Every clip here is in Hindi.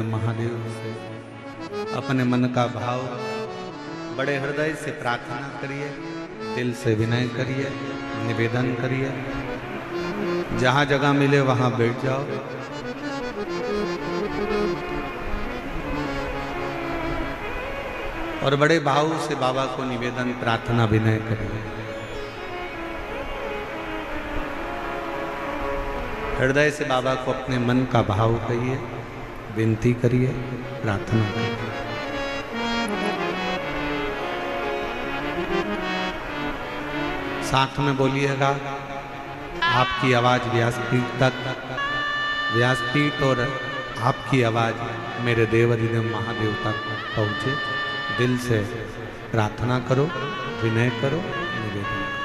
महादेव से अपने मन का भाव बड़े हृदय से प्रार्थना करिए, दिल से विनय करिए, निवेदन करिए। जहाँ जगह मिले वहाँ बैठ जाओ। और बड़े भाव से बाबा को निवेदन, प्रार्थना, विनय करिए। हृदय से बाबा को अपने मन का भाव कहिए, विनती करिए, प्रार्थना करिए। साथ में बोलिएगा। आपकी आवाज व्यासपीठ तक, व्यासपीठ और आपकी आवाज मेरे देवाधिदेव महादेव तक पहुँचे। दिल से प्रार्थना करो, विनय करो, निवेदन करो।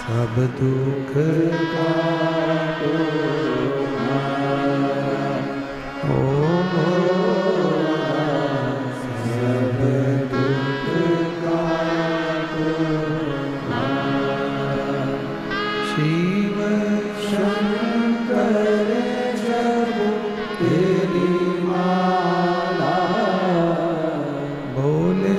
सब दुख काटो सब दुख काटो शिव शंकर जब तेरी माला भोले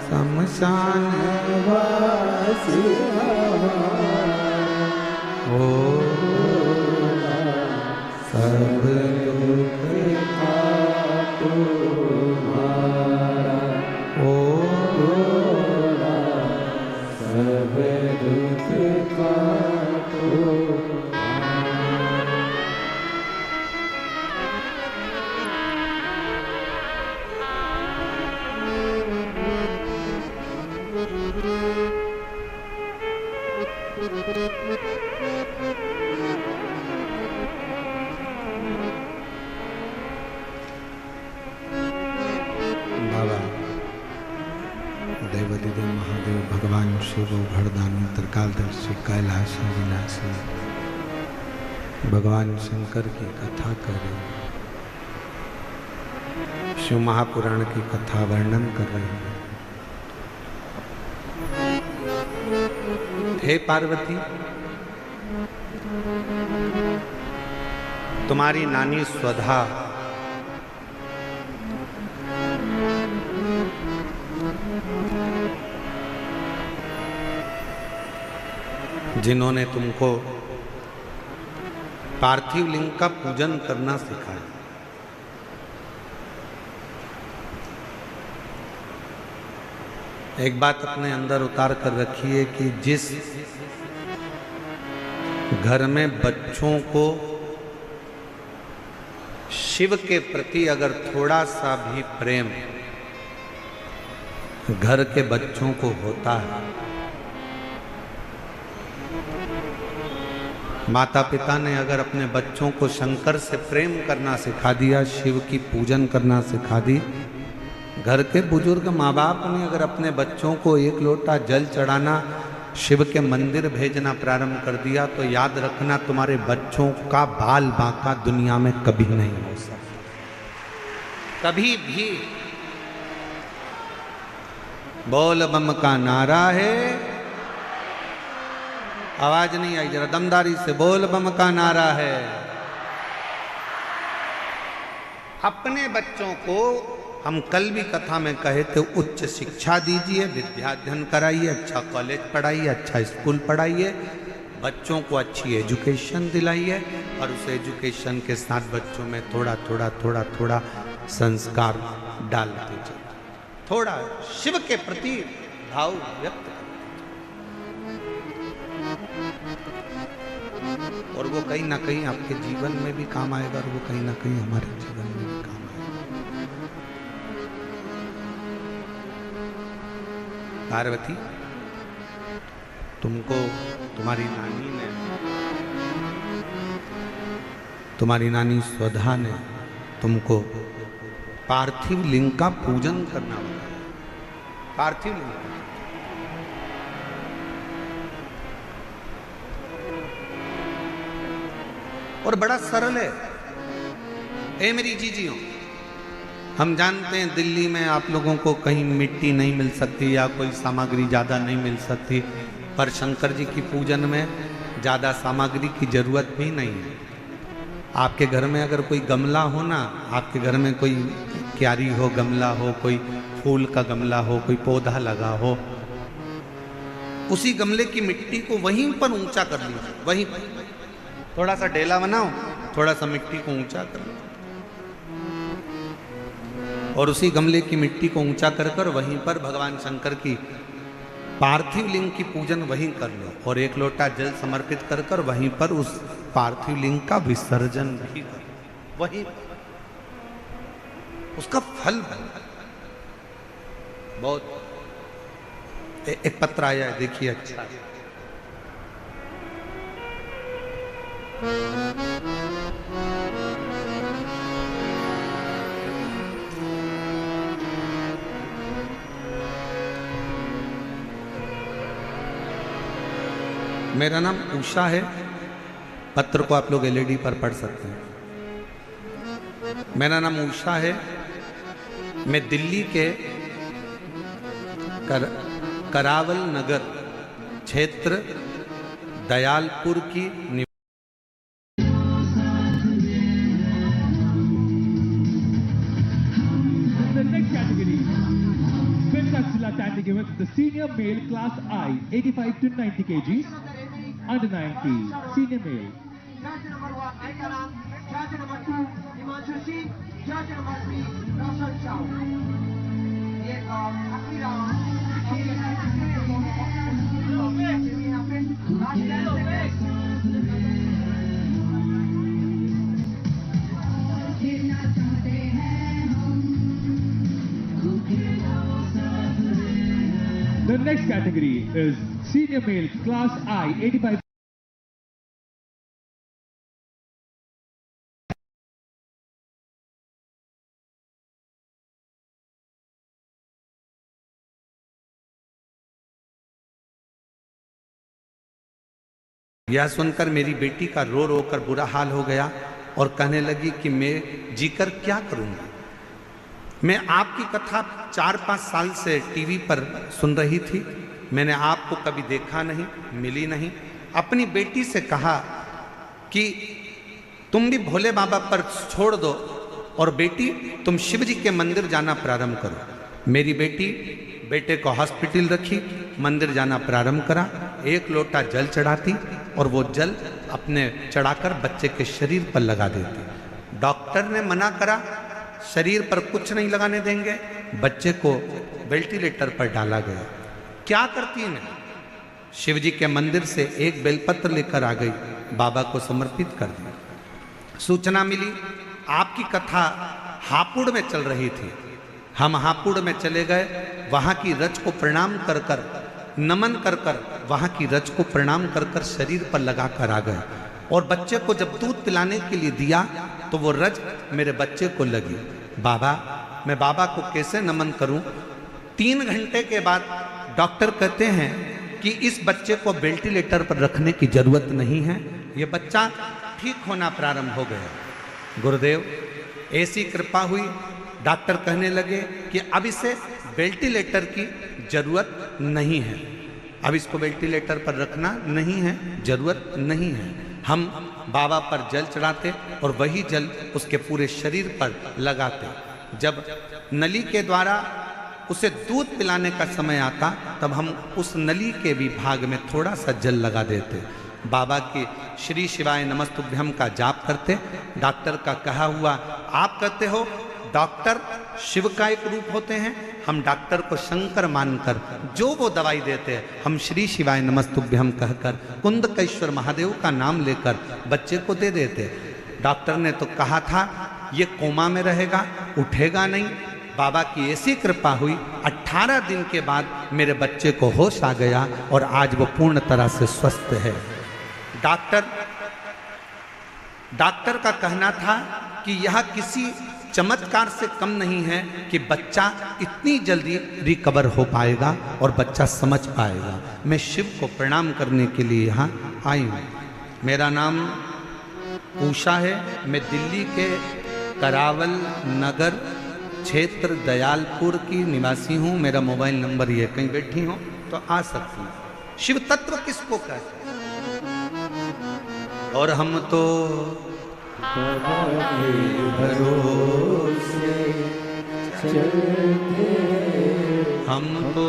शमशान वासी हो सब दुख काटो ओ सब दुख काटो। बाबा देवाधिदेव महादेव भगवान शिव भरदानी त्रिकालदर्शी कैलाशी विनाशी भगवान शंकर की कथा कर रहे हैं। शिव महापुराण की कथा वर्णन कर रहे हैं। हे पार्वती, तुम्हारी नानी स्वधा जिन्होंने तुमको पार्थिव लिंग का पूजन करना सिखाया, एक बात अपने अंदर उतार कर रखिए कि जिस घर में बच्चों को शिव के प्रति अगर थोड़ा सा भी प्रेम घर के बच्चों को होता है, माता पिता ने अगर अपने बच्चों को शंकर से प्रेम करना सिखा दिया, शिव की पूजन करना सिखा दी, घर के बुजुर्ग माँ बाप ने अगर अपने बच्चों को एक लोटा जल चढ़ाना, शिव के मंदिर भेजना प्रारंभ कर दिया, तो याद रखना तुम्हारे बच्चों का बाल बांका दुनिया में कभी नहीं हो सकता, कभी भी। बोल बम का नारा है, आवाज नहीं आई, जरा दमदारी से बोल बम का नारा है। अपने बच्चों को हम कल भी कथा में कहे थे, उच्च शिक्षा दीजिए, विद्याध्ययन कराइए, अच्छा कॉलेज पढ़ाइए, अच्छा स्कूल पढ़ाइए, बच्चों को अच्छी एजुकेशन दिलाइए, और उस एजुकेशन के साथ बच्चों में थोड़ा थोड़ा थोड़ा थोड़ा संस्कार डालते जाइए, थोड़ा शिव के प्रति भाव व्यक्त करें, और वो कहीं ना कहीं आपके जीवन में भी काम आएगा, और वो कहीं ना कहीं हमारे जीवन में भी काम आएगा। पार्वती, तुमको तुम्हारी नानी स्वधा ने तुमको पार्थिव लिंग का पूजन करना होगा। पार्थिव लिंग और बड़ा सरल है। ए मेरी जीजियों, हम जानते हैं दिल्ली में आप लोगों को कहीं मिट्टी नहीं मिल सकती या कोई सामग्री ज़्यादा नहीं मिल सकती, पर शंकर जी की पूजन में ज़्यादा सामग्री की जरूरत भी नहीं है। आपके घर में अगर कोई गमला हो ना, आपके घर में कोई क्यारी हो, गमला हो, कोई फूल का गमला हो, कोई पौधा लगा हो, उसी गमले की मिट्टी को वहीं पर ऊंचा कर लीजिए, वहीं पर थोड़ा सा डेला बनाओ, थोड़ा सा मिट्टी को ऊंचा कर लो, और उसी गमले की मिट्टी को ऊंचा कर कर वहीं पर भगवान शंकर की पार्थिव लिंग की पूजन वहीं कर लो, और एक लोटा जल समर्पित कर कर वहीं पर उस पार्थिव लिंग का विसर्जन भी करो, वहीं उसका फल बहुत। एक पत्र आया है, देखिए, अच्छा मेरा नाम उषा है। पत्र को आप लोग एलईडी पर पढ़ सकते हैं। मेरा नाम उषा है। मैं दिल्ली के करावल नगर क्षेत्र दयालपुर की the senior male class I 85 to 90 kgs under 90 senior male. Judge number 1 Aikaram, judge number 2 Himanshu Singh, judge number 3 Roshan Chow. ये अखीरा The next category is senior male class I 85. यह सुनकर मेरी बेटी का रो रो कर बुरा हाल हो गया और कहने लगी कि मैं जीकर क्या करूंगी। मैं आपकी कथा 4-5 साल से टीवी पर सुन रही थी, मैंने आपको कभी देखा नहीं, मिली नहीं। अपनी बेटी से कहा कि तुम भी भोले बाबा पर छोड़ दो और बेटी तुम शिव जी के मंदिर जाना प्रारंभ करो। मेरी बेटी बेटे को हॉस्पिटल रखी, मंदिर जाना प्रारंभ करा, एक लोटा जल चढ़ाती और वो जल अपने चढ़ाकर बच्चे के शरीर पर लगा देती। डॉक्टर ने मना करा, शरीर पर कुछ नहीं लगाने देंगे। बच्चे को वेंटिलेटर पर डाला गया। क्या करती मैं? शिव जी के मंदिर से एक बेलपत्र लेकर आ गई, बाबा को समर्पित कर दिया। सूचना मिली आपकी कथा हापुड़ में चल रही थी। हम हापुड़ में चले गए, वहाँ की रज को प्रणाम कर कर, नमन कर कर, वहाँ की रज को प्रणाम कर कर शरीर पर लगा कर आ गए। और बच्चे को जब दूध पिलाने के लिए दिया तो वो रज मेरे बच्चे को लगी। बाबा, मैं बाबा को कैसे नमन करूं? 3 घंटे के बाद डॉक्टर कहते हैं कि इस बच्चे को वेंटिलेटर पर रखने की जरूरत नहीं है, ये बच्चा ठीक होना प्रारंभ हो गया। गुरुदेव, ऐसी कृपा हुई, डॉक्टर कहने लगे कि अब इसे वेंटिलेटर की जरूरत नहीं है, अब इसको वेंटिलेटर पर रखना नहीं है, जरूरत नहीं है। हम बाबा पर जल चढ़ाते और वही जल उसके पूरे शरीर पर लगाते। जब नली के द्वारा उसे दूध पिलाने का समय आता तब हम उस नली के भी भाग में थोड़ा सा जल लगा देते। बाबा की श्री शिवाय नमस्तुभ्यम का जाप करते। डॉक्टर का कहा हुआ, आप कहते हो डॉक्टर शिव का एक रूप होते हैं, हम डॉक्टर को शंकर मानकर जो वो दवाई देते हैं हम श्री शिवाय नमस्तुभ्यम कहकर कुंदकेश्वर महादेव का नाम लेकर बच्चे को दे देते। डॉक्टर ने तो कहा था ये कोमा में रहेगा, उठेगा नहीं। बाबा की ऐसी कृपा हुई, 18 दिन के बाद मेरे बच्चे को होश आ गया और आज वो पूर्ण तरह से स्वस्थ है। डॉक्टर का कहना था कि यह किसी चमत्कार से कम नहीं है कि बच्चा इतनी जल्दी रिकवर हो पाएगा और बच्चा समझ पाएगा। मैं शिव को प्रणाम करने के लिए यहाँ आई हूँ। मेरा नाम उषा है, मैं दिल्ली के करावल नगर क्षेत्र दयालपुर की निवासी हूँ। मेरा मोबाइल नंबर ये, कहीं बैठी हो तो आ सकती हूँ। शिव तत्व किसको कहते हैं? और हम तो बाबा के भरोसे चलते, हम तो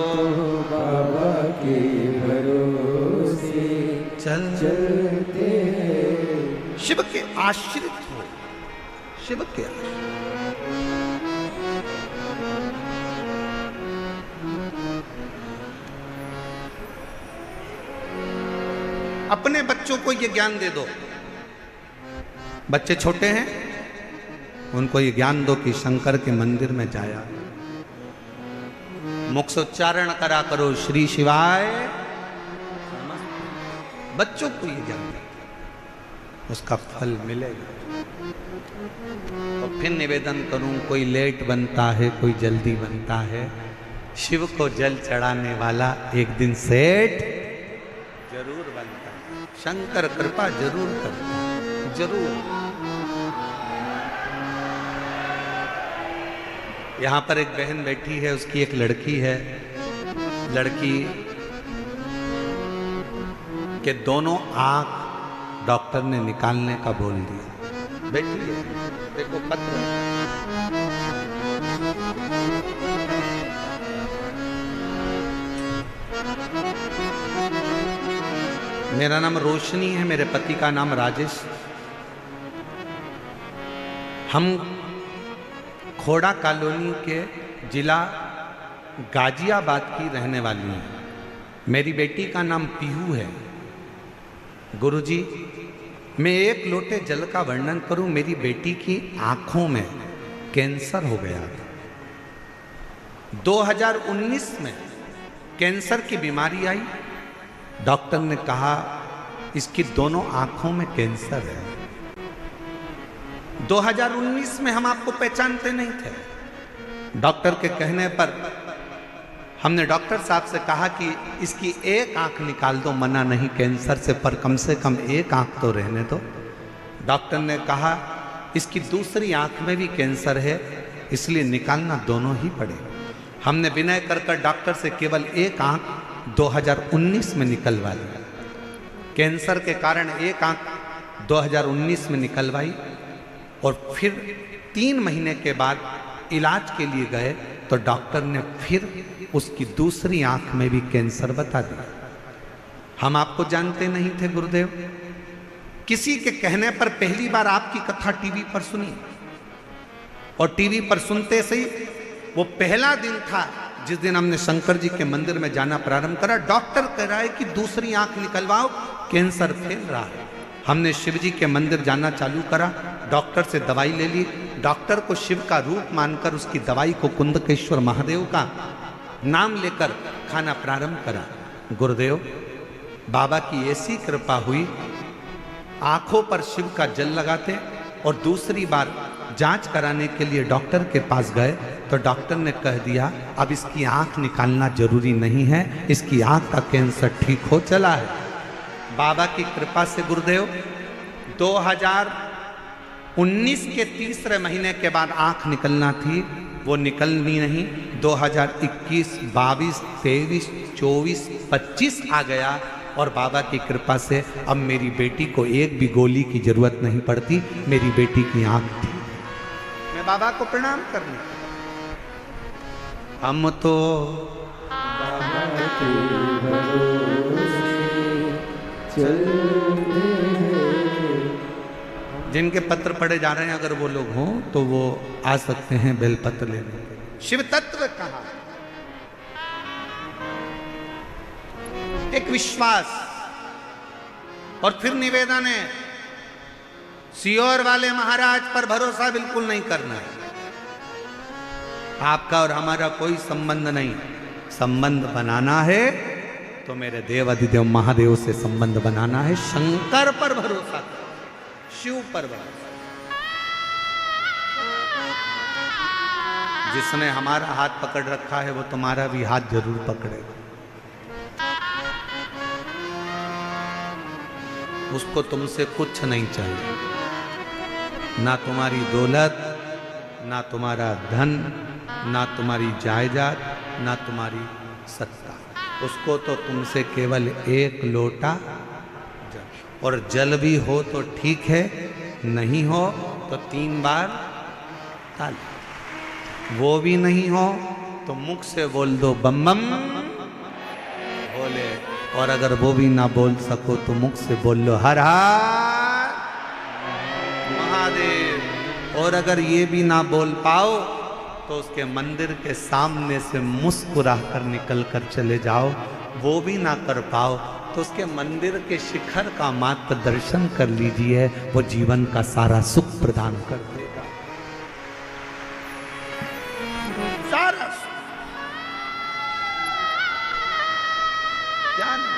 बाबा के भरोसे चलते। शिव के आश्रित हो, शिव के आश्रित। अपने बच्चों को ये ज्ञान दे दो। बच्चे छोटे हैं, उनको ये ज्ञान दो कि शंकर के मंदिर में जाया, मुख से उच्चारण करा करो श्री शिवाय। बच्चों को ये ज्ञान दो, उसका फल मिलेगा। और फिर निवेदन करूं, कोई लेट बनता है, कोई जल्दी बनता है। शिव को जल चढ़ाने वाला एक दिन सेठ जरूर बनता है। शंकर कृपा जरूर करता है, जरूर। यहाँ पर एक बहन बैठी है, उसकी एक लड़की है। लड़की के दोनों आंख डॉक्टर ने निकालने का बोल दिया। बैठी है, देखो पत्र। मेरा नाम रोशनी है, मेरे पति का नाम राजेश। हम खोड़ा कॉलोनी के जिला गाजियाबाद की रहने वाली हैं। मेरी बेटी का नाम पीहू है। गुरुजी, मैं एक लोटे जल का वर्णन करूं। मेरी बेटी की आंखों में कैंसर हो गया था। 2019 में कैंसर की बीमारी आई। डॉक्टर ने कहा इसकी दोनों आंखों में कैंसर है। 2019 में हम आपको पहचानते नहीं थे। डॉक्टर के कहने पर हमने डॉक्टर साहब से कहा कि इसकी एक आंख निकाल दो, मना नहीं कैंसर से, पर कम से कम एक आंख तो रहने दो। डॉक्टर ने कहा इसकी दूसरी आंख में भी कैंसर है, इसलिए निकालना दोनों ही पड़े। हमने विनय कर कर डॉक्टर से केवल एक आंख 2019 में निकलवा ली। कैंसर के कारण एक आंख 2019 में निकलवाई और फिर 3 महीने के बाद इलाज के लिए गए तो डॉक्टर ने फिर उसकी दूसरी आंख में भी कैंसर बता दिया। हम आपको जानते नहीं थे गुरुदेव। किसी के कहने पर पहली बार आपकी कथा टीवी पर सुनी और टीवी पर सुनते से ही वो पहला दिन था जिस दिन हमने शंकर जी के मंदिर में जाना प्रारंभ करा। डॉक्टर कह रहा है कि दूसरी आंख निकलवाओ, कैंसर फैल रहा है। हमने शिव जी के मंदिर जाना चालू करा, डॉक्टर से दवाई ले ली, डॉक्टर को शिव का रूप मानकर उसकी दवाई को कुंदकेश्वर महादेव का नाम लेकर खाना प्रारंभ करा। गुरुदेव बाबा की ऐसी कृपा हुई, आंखों पर शिव का जल लगाते और दूसरी बार जांच कराने के लिए डॉक्टर के पास गए तो डॉक्टर ने कह दिया अब इसकी आंख निकालना जरूरी नहीं है, इसकी आंख का कैंसर ठीक हो चला है। बाबा की कृपा से गुरुदेव 2019 के तीसरे महीने के बाद आंख निकलना थी, वो निकलनी नहीं। 2021, 22, 23, 24, 25 आ गया और बाबा की कृपा से अब मेरी बेटी को एक भी गोली की जरूरत नहीं पड़ती, मेरी बेटी की आंख थी। मैं बाबा को प्रणाम करने, हम तो बाबा के भरोसे चलते हैं। जिनके पत्र पढ़े जा रहे हैं अगर वो लोग हों तो वो आ सकते हैं बेलपत्र लेने। शिव तत्व कहा, एक विश्वास और फिर निवेदन है, सियोर वाले महाराज पर भरोसा बिल्कुल नहीं करना है। आपका और हमारा कोई संबंध नहीं, संबंध बनाना है तो मेरे देव अधिदेव महादेव से संबंध बनाना है। शंकर पर भरोसा, शिव पर भरोसा। जिसने हमारा हाथ पकड़ रखा है वो तुम्हारा भी हाथ जरूर पकड़ेगा। उसको तुमसे कुछ नहीं चाहिए, ना तुम्हारी दौलत, ना तुम्हारा धन, ना तुम्हारी जायदाद, ना तुम्हारी सत्ता। उसको तो तुमसे केवल एक लोटा जल, और जल भी हो तो ठीक है, नहीं हो तो 3 बार ताली। वो भी नहीं हो तो मुख से बोल दो बम बम बोले, और अगर वो भी ना बोल सको तो मुख से बोल लो हर हर महादेव। और अगर ये भी ना बोल पाओ तो उसके मंदिर के सामने से मुस्कुरा कर निकल कर चले जाओ। वो भी ना कर पाओ तो उसके मंदिर के शिखर का मात्र दर्शन कर लीजिए, वो जीवन का सारा सुख प्रदान कर देगा। सारा सुख क्या नहीं।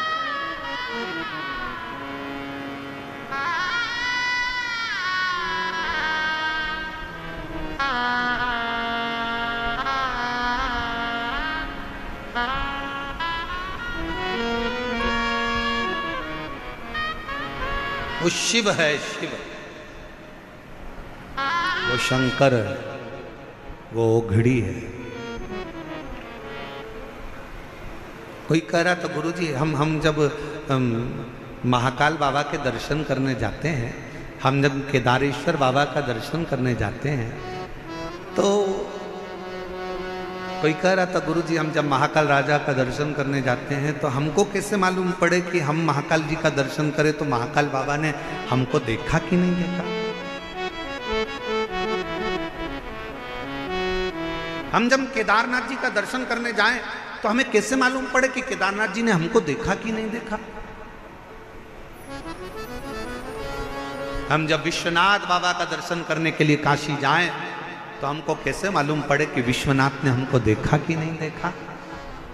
वो शिव है, शिव, वो शंकर है, वो ओघड़ी है। कोई कह रहा था गुरुजी हम जब महाकाल बाबा के दर्शन करने जाते हैं, हम जब केदारेश्वर बाबा का दर्शन करने जाते हैं तो कोई कह रहा था गुरुजी हम जब महाकाल राजा का दर्शन करने जाते हैं तो हमको कैसे मालूम पड़े कि हम महाकाल जी का दर्शन करें, तो महाकाल बाबा ने हमको देखा कि नहीं देखा। हम जब केदारनाथ जी का दर्शन करने जाएं तो हमें कैसे मालूम पड़े कि केदारनाथ जी ने हमको देखा कि नहीं देखा। हम जब विश्वनाथ बाबा का दर्शन करने के लिए काशी जाएं तो हमको कैसे मालूम पड़े कि विश्वनाथ ने हमको देखा कि नहीं देखा।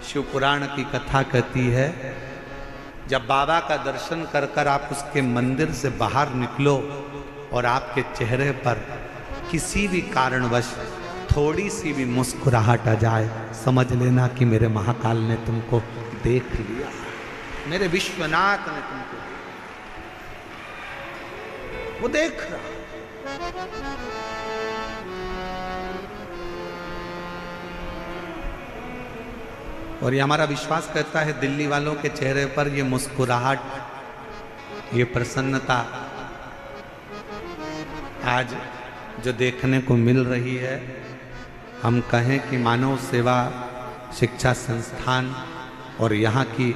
शिव पुराण की कथा कहती है जब बाबा का दर्शन कर कर आप उसके मंदिर से बाहर निकलो और आपके चेहरे पर किसी भी कारणवश थोड़ी सी भी मुस्कुराहट आ जाए, समझ लेना कि मेरे महाकाल ने तुमको देख लिया, मेरे विश्वनाथ ने तुमको, वो देख रहा। और ये हमारा विश्वास करता है दिल्ली वालों के चेहरे पर ये मुस्कुराहट, ये प्रसन्नता आज जो देखने को मिल रही है। हम कहें कि मानव सेवा शिक्षा संस्थान और यहाँ की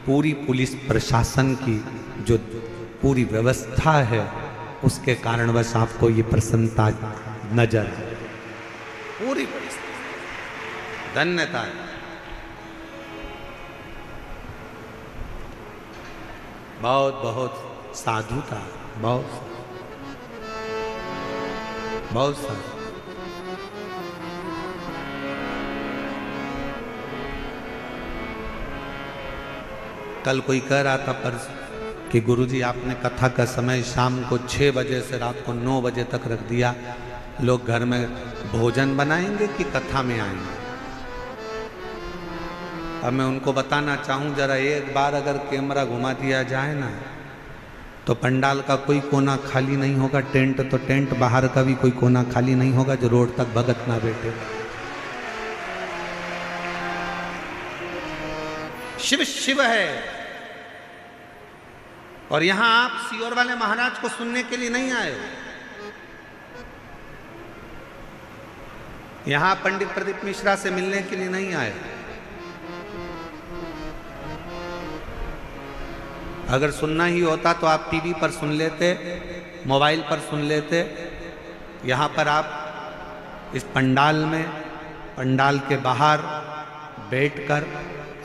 पूरी पुलिस प्रशासन की जो पूरी व्यवस्था है उसके कारणवश आपको ये प्रसन्नता नजर है। पूरी धन्यता है। बहुत बहुत साधु था, बहुत साधु। कल कोई कह रहा था परसों कि गुरुजी आपने कथा का समय शाम को 6 बजे से रात को 9 बजे तक रख दिया, लोग घर में भोजन बनाएंगे कि कथा में आएंगे। अब मैं उनको बताना चाहूँ, जरा एक बार अगर कैमरा घुमा दिया जाए ना तो पंडाल का कोई कोना खाली नहीं होगा, टेंट तो टेंट, बाहर का भी कोई कोना खाली नहीं होगा जो रोड तक भगत ना बैठे। शिव शिव है। और यहां आप सीहोर वाले महाराज को सुनने के लिए नहीं आए हो, यहां पंडित प्रदीप मिश्रा से मिलने के लिए नहीं आए। अगर सुनना ही होता तो आप टीवी पर सुन लेते, मोबाइल पर सुन लेते। यहाँ पर आप इस पंडाल में, पंडाल के बाहर बैठकर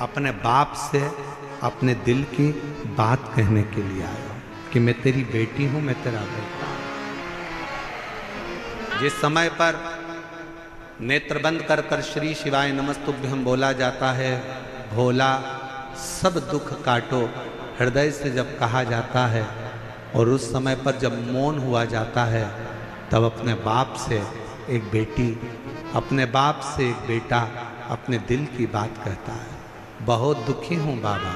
अपने बाप से अपने दिल की बात कहने के लिए आए हो कि मैं तेरी बेटी हूँ, मैं तेरा बेटा हूँ। जिस समय पर नेत्र बंद कर कर श्री शिवाय नमस्तुभ्यम बोला जाता है, भोला सब दुख काटो, हृदय से जब कहा जाता है, और उस समय पर जब मौन हुआ जाता है, तब अपने बाप से एक बेटी, अपने बाप से एक बेटा अपने दिल की बात कहता है। बहुत दुखी हूँ बाबा,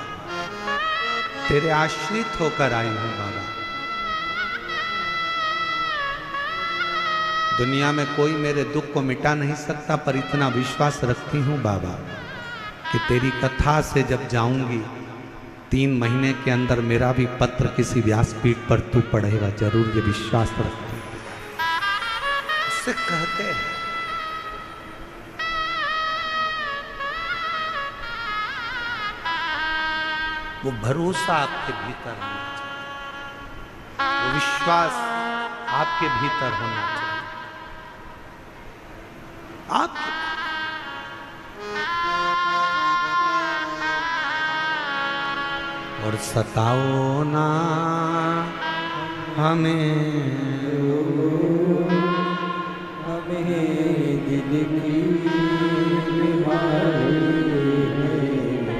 तेरे आश्रित होकर आई हूँ बाबा। दुनिया में कोई मेरे दुख को मिटा नहीं सकता, पर इतना विश्वास रखती हूँ बाबा कि तेरी कथा से जब जाऊंगी 3 महीने के अंदर मेरा भी पत्र किसी व्यासपीठ पर तू पढ़ेगा जरूर, ये विश्वास रखती हूँ। उससे कहते हैं वो भरोसा आपके भीतर होना चाहिए, वो विश्वास आपके भीतर होना चाहिए। आपके और सताओ ना हमें दिल की बीमारी है,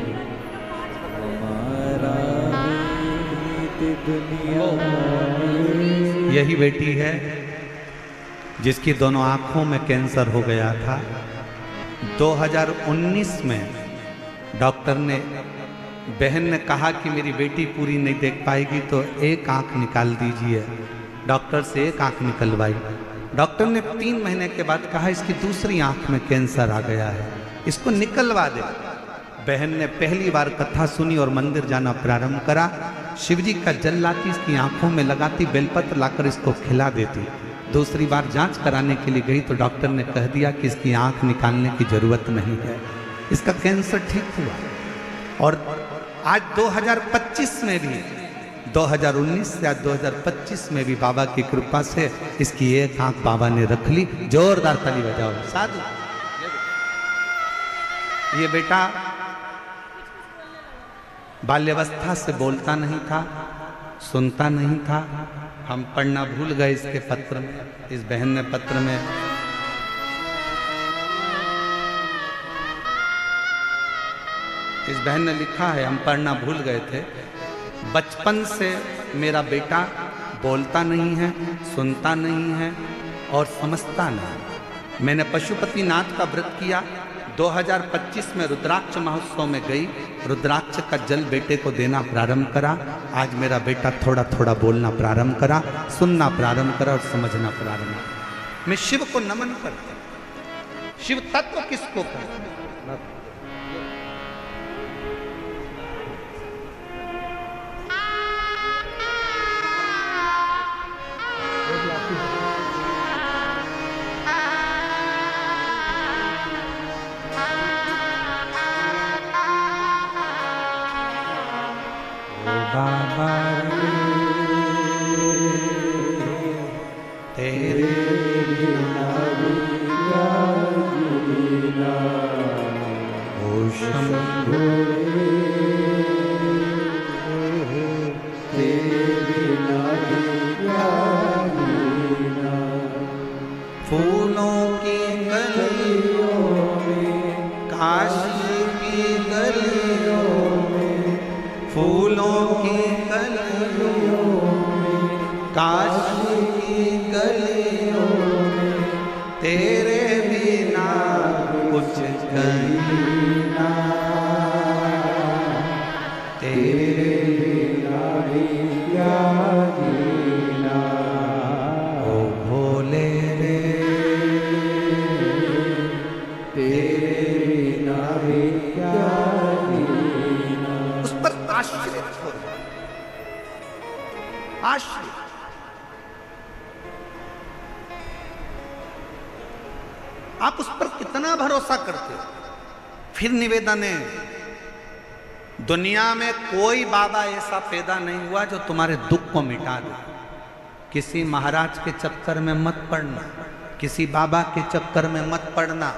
हमारा दुनिया। यही बेटी है जिसकी दोनों आंखों में कैंसर हो गया था। 2019 में डॉक्टर ने, बहन ने कहा कि मेरी बेटी पूरी नहीं देख पाएगी तो एक आंख निकाल दीजिए। डॉक्टर से एक आंख निकलवाई। डॉक्टर ने 3 महीने के बाद कहा इसकी दूसरी आंख में कैंसर आ गया है, इसको निकलवा दे। बहन ने पहली बार कथा सुनी और मंदिर जाना प्रारंभ करा। शिवजी का जल लाती, इसकी आंखों में लगाती, बेलपत्र लाकर इसको खिला देती। दूसरी बार जांच कराने के लिए गई तो डॉक्टर ने कह दिया कि इसकी आंख निकालने की जरूरत नहीं है, इसका कैंसर ठीक हुआ। और आज 2025 में भी, 2019 से आज 2025 में भी बाबा की कृपा से इसकी एक आंख बाबा ने रख ली। जोरदार ताली बजाओ साधु। ये बेटा बाल्यावस्था से बोलता नहीं था, सुनता नहीं था। हम पढ़ना भूल गए इसके पत्र में, इस बहन ने पत्र में इस बहन ने लिखा है, हम पढ़ना भूल गए थे। बचपन से मेरा बेटा बोलता नहीं है, सुनता नहीं है और समझता नहीं। मैंने पशुपतिनाथ का व्रत किया। 2025 में रुद्राक्ष महोत्सव में गई, रुद्राक्ष का जल बेटे को देना प्रारंभ करा। आज मेरा बेटा थोड़ा थोड़ा बोलना प्रारंभ करा, सुनना प्रारंभ करा और समझना प्रारंभ करा। मैं शिव को नमन करता हूं। शिव तत्व किसको कहते हैं? बाबा तेरे बिना क्या जीना, फूलों की गलियों में, काशी की गलियों में, फूलों की गलियों में, काशी की गलियों में, तेरे बिना कुछ कहीं ना, तेरे बिना भी क्या जीना, ओ भोले रे, तेरे बिना भी क्या जीना। उस पर आश्रित हो, आश्रित। आप उस पर कितना भरोसा करते हो। फिर निवेदन है, दुनिया में कोई बाबा ऐसा पैदा नहीं हुआ जो तुम्हारे दुख को मिटा दे। किसी महाराज के चक्कर में मत पड़ना, किसी बाबा के चक्कर में मत पड़ना।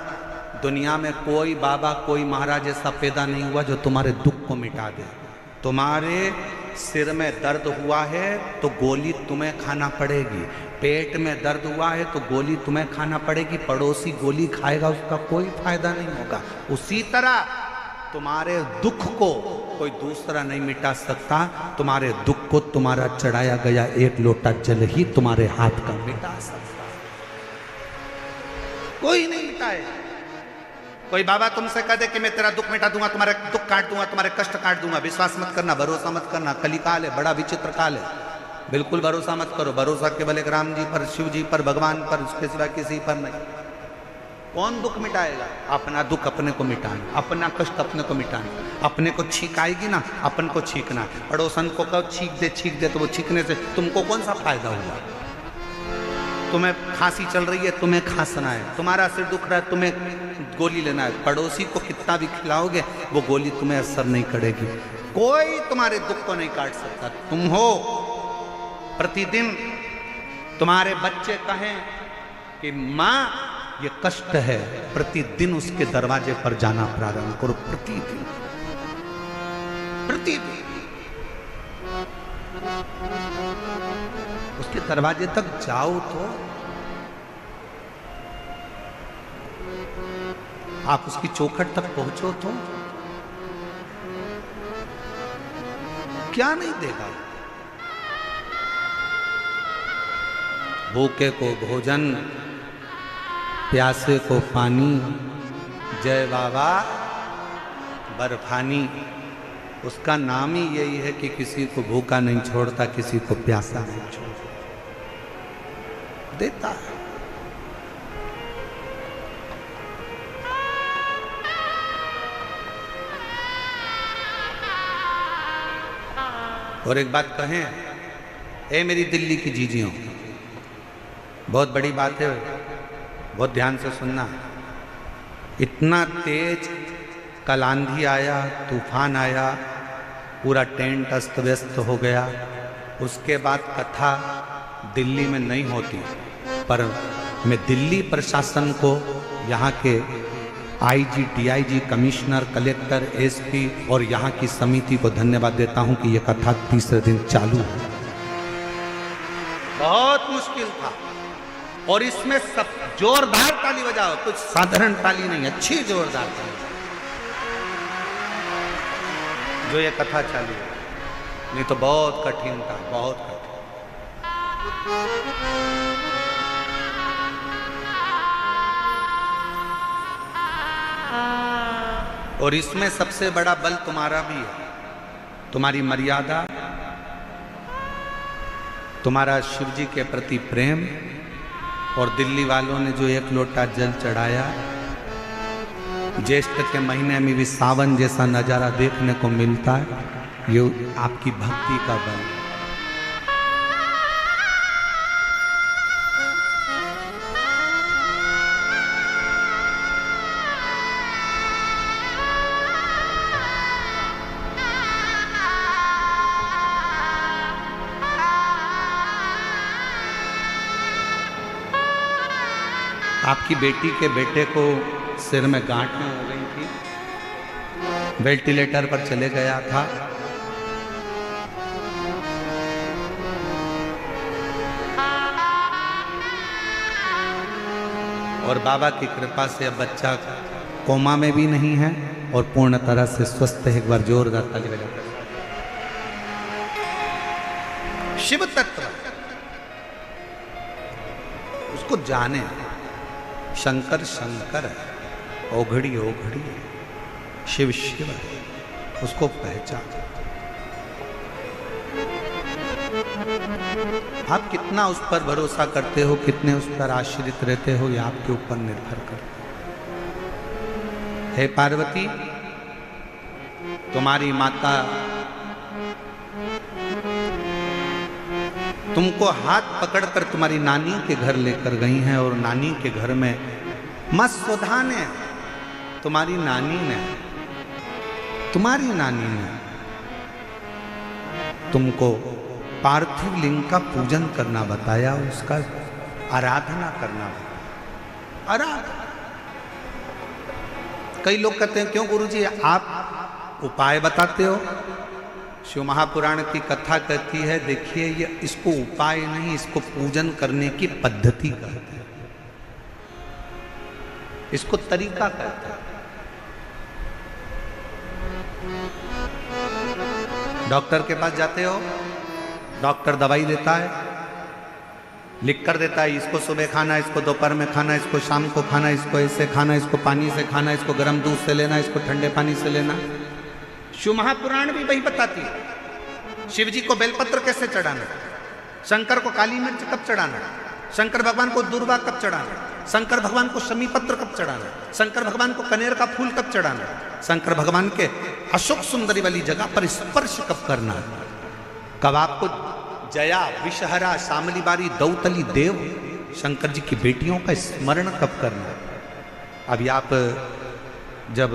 दुनिया में कोई बाबा कोई महाराज ऐसा पैदा नहीं हुआ जो तुम्हारे दुख को मिटा दे। तुम्हारे सिर में दर्द हुआ है तो गोली तुम्हें खाना पड़ेगी, पेट में दर्द हुआ है तो गोली तुम्हें खाना पड़ेगी। पड़ोसी गोली खाएगा उसका कोई फायदा नहीं होगा। उसी तरह तुम्हारे दुख को कोई दूसरा नहीं मिटा सकता। तुम्हारे दुख को तुम्हारा चढ़ाया गया एक लोटा जल ही तुम्हारे हाथ का मिटा सकता, कोई नहीं मिटाए। कोई बाबा तुमसे कह दे कि मैं तेरा दुख मिटा दूंगा, तुम्हारे दुख काट दूंगा, तुम्हारे कष्ट काट दूंगा, विश्वास मत करना, भरोसा मत करना। कलिकाल है, बड़ा विचित्र काल है, बिल्कुल भरोसा मत करो। भरोसा केवल एक राम जी पर, शिव जी पर, भगवान पर, उसके सिवा किसी पर नहीं। कौन दुख मिटाएगा? अपना दुख अपने को मिटाना, अपना कष्ट अपने को मिटाना। अपने को छींक आएगी ना, अपन को छींकना। पड़ोसन को कहो छींक दे तो वो छींकने से तुमको कौन सा फायदा हुआ? तुम्हें खांसी चल रही है, तुम्हें खांसना है। तुम्हारा सिर दुख रहा है, तुम्हें गोली लेना है। पड़ोसी को कितना भी खिलाओगे वो गोली तुम्हें असर नहीं करेगी। कोई तुम्हारे दुख को नहीं काट सकता। तुम हो, प्रतिदिन तुम्हारे बच्चे कहें कि माँ ये कष्ट है, प्रतिदिन उसके दरवाजे पर जाना प्रारंभ करो। प्रतिदिन प्रतिदिन उसके दरवाजे तक जाओ तो आप उसकी चौखट तक पहुंचो तो क्या नहीं देगा? भूखे को भोजन, प्यासे को पानी, जय बाबा बर्फानी। उसका नाम ही यही है कि किसी को भूखा नहीं छोड़ता, किसी को प्यासा नहीं छोड़ता, देता है। और एक बात कहें, ए मेरी दिल्ली की जीजियों, बहुत बड़ी बात है, बहुत ध्यान से सुनना। इतना तेज कल आंधी आया, तूफान आया, पूरा टेंट अस्त व्यस्त हो गया। उसके बाद कथा दिल्ली में नहीं होती, पर मैं दिल्ली प्रशासन को, यहाँ के IG, DIG, commissioner, collector, SP और यहाँ की समिति को धन्यवाद देता हूँ कि यह कथा तीसरे दिन चालू है। बहुत मुश्किल था और इसमें सब जोरदार ताली बजाओ, कुछ साधारण ताली नहीं, अच्छी जोरदार ताली जो ये कथा चालू है। नहीं तो बहुत कठिन था, बहुत कठिन। और इसमें सबसे बड़ा बल तुम्हारा भी है, तुम्हारी मर्यादा, तुम्हारा शिव जी के प्रति प्रेम। और दिल्ली वालों ने जो एक लोटा जल चढ़ाया, ज्येष्ठ के महीने में भी सावन जैसा नज़ारा देखने को मिलता है, ये आपकी भक्ति का बल। आपकी बेटी के बेटे को सिर में गांठें हो गई थी, वेंटिलेटर पर चले गया था। और बाबा की कृपा से अब बच्चा कोमा में भी नहीं है और पूर्ण तरह से स्वस्थ है। एक बार जोरदार ताली बजाकर शिव तत्व उसको जाने। शंकर शंकर है, ओघड़ी ओघड़ी है, शिव शिव है, उसको पहचान। आप कितना उस पर भरोसा करते हो, कितने उस पर आश्रित रहते हो, यह आपके ऊपर निर्भर करता है। हे पार्वती, तुम्हारी माता तुमको हाथ पकड़कर तुम्हारी नानी के घर लेकर गई हैं और नानी के घर में मस्त सुधा ने, तुम्हारी नानी ने तुमको पार्थिव लिंग का पूजन करना बताया, उसका आराधना करना बताया। आराधना। कई लोग कहते हैं क्यों गुरुजी आप उपाय बताते हो? शिव महापुराण की कथा कहती है, देखिए ये इसको उपाय नहीं, इसको पूजन करने की पद्धति कहते हैं, इसको तरीका कहते हैं। डॉक्टर के पास जाते हो, डॉक्टर दवाई देता है, लिख कर देता है, इसको सुबह खाना, इसको दोपहर में खाना, इसको शाम को खाना, इसको ऐसे खाना, इसको पानी से खाना, इसको गर्म दूध से लेना, इसको ठंडे पानी से लेना। शिव महापुराण भी वही बताती है। शिव जी को बेलपत्र कैसे चढ़ाना, शंकर को काली मिर्च कब चढ़ाना, शंकर भगवान को दूर्वा कब चढ़ाना, शंकर भगवान को शमी पत्र कब चढ़ाना, शंकर भगवान को कनेर का फूल कब चढ़ाना, शंकर भगवान के अशोक सुंदरी वाली जगह पर स्पर्श कब करना, कब आपको जया विषहरा शामली बारी दौतली देव शंकर जी की बेटियों का स्मरण कब करना। अभी आप जब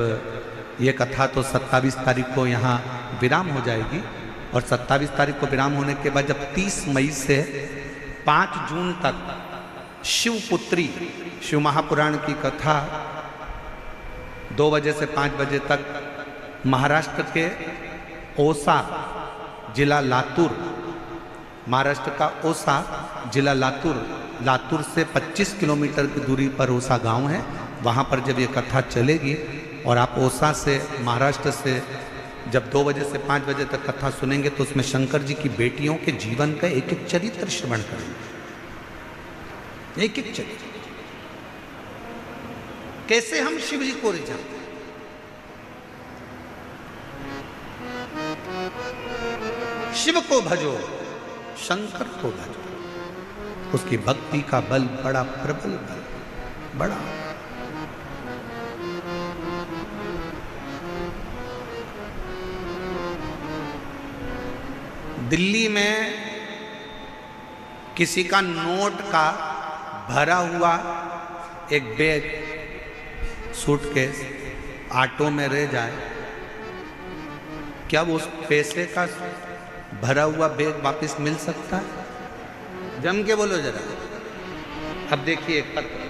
ये कथा तो 27 तारीख को यहाँ विराम हो जाएगी और 27 तारीख को विराम होने के बाद जब 30 मई से 5 जून तक शिवपुत्री शिव महापुराण की कथा 2 बजे से 5 बजे तक महाराष्ट्र के ओसा जिला लातूर, महाराष्ट्र का ओसा जिला लातूर से 25 किलोमीटर की दूरी पर ओसा गांव है, वहां पर जब ये कथा चलेगी और आप ओसा से महाराष्ट्र से जब 2 बजे से 5 बजे तक कथा सुनेंगे तो उसमें शंकर जी की बेटियों के जीवन का एक एक चरित्र श्रवण करेंगे, एक एक चरित्र, कैसे हम शिव जी को रिझाते। शिव को भजो, शंकर को भजो, उसकी भक्ति का बल बड़ा प्रबल बल, बड़ा। दिल्ली में किसी का नोट का भरा हुआ एक बैग, सूटकेस ऑटो में रह जाए, क्या वो उस पैसे का भरा हुआ बैग वापस मिल सकता है? जम के बोलो जरा। अब देखिए एक पत्र,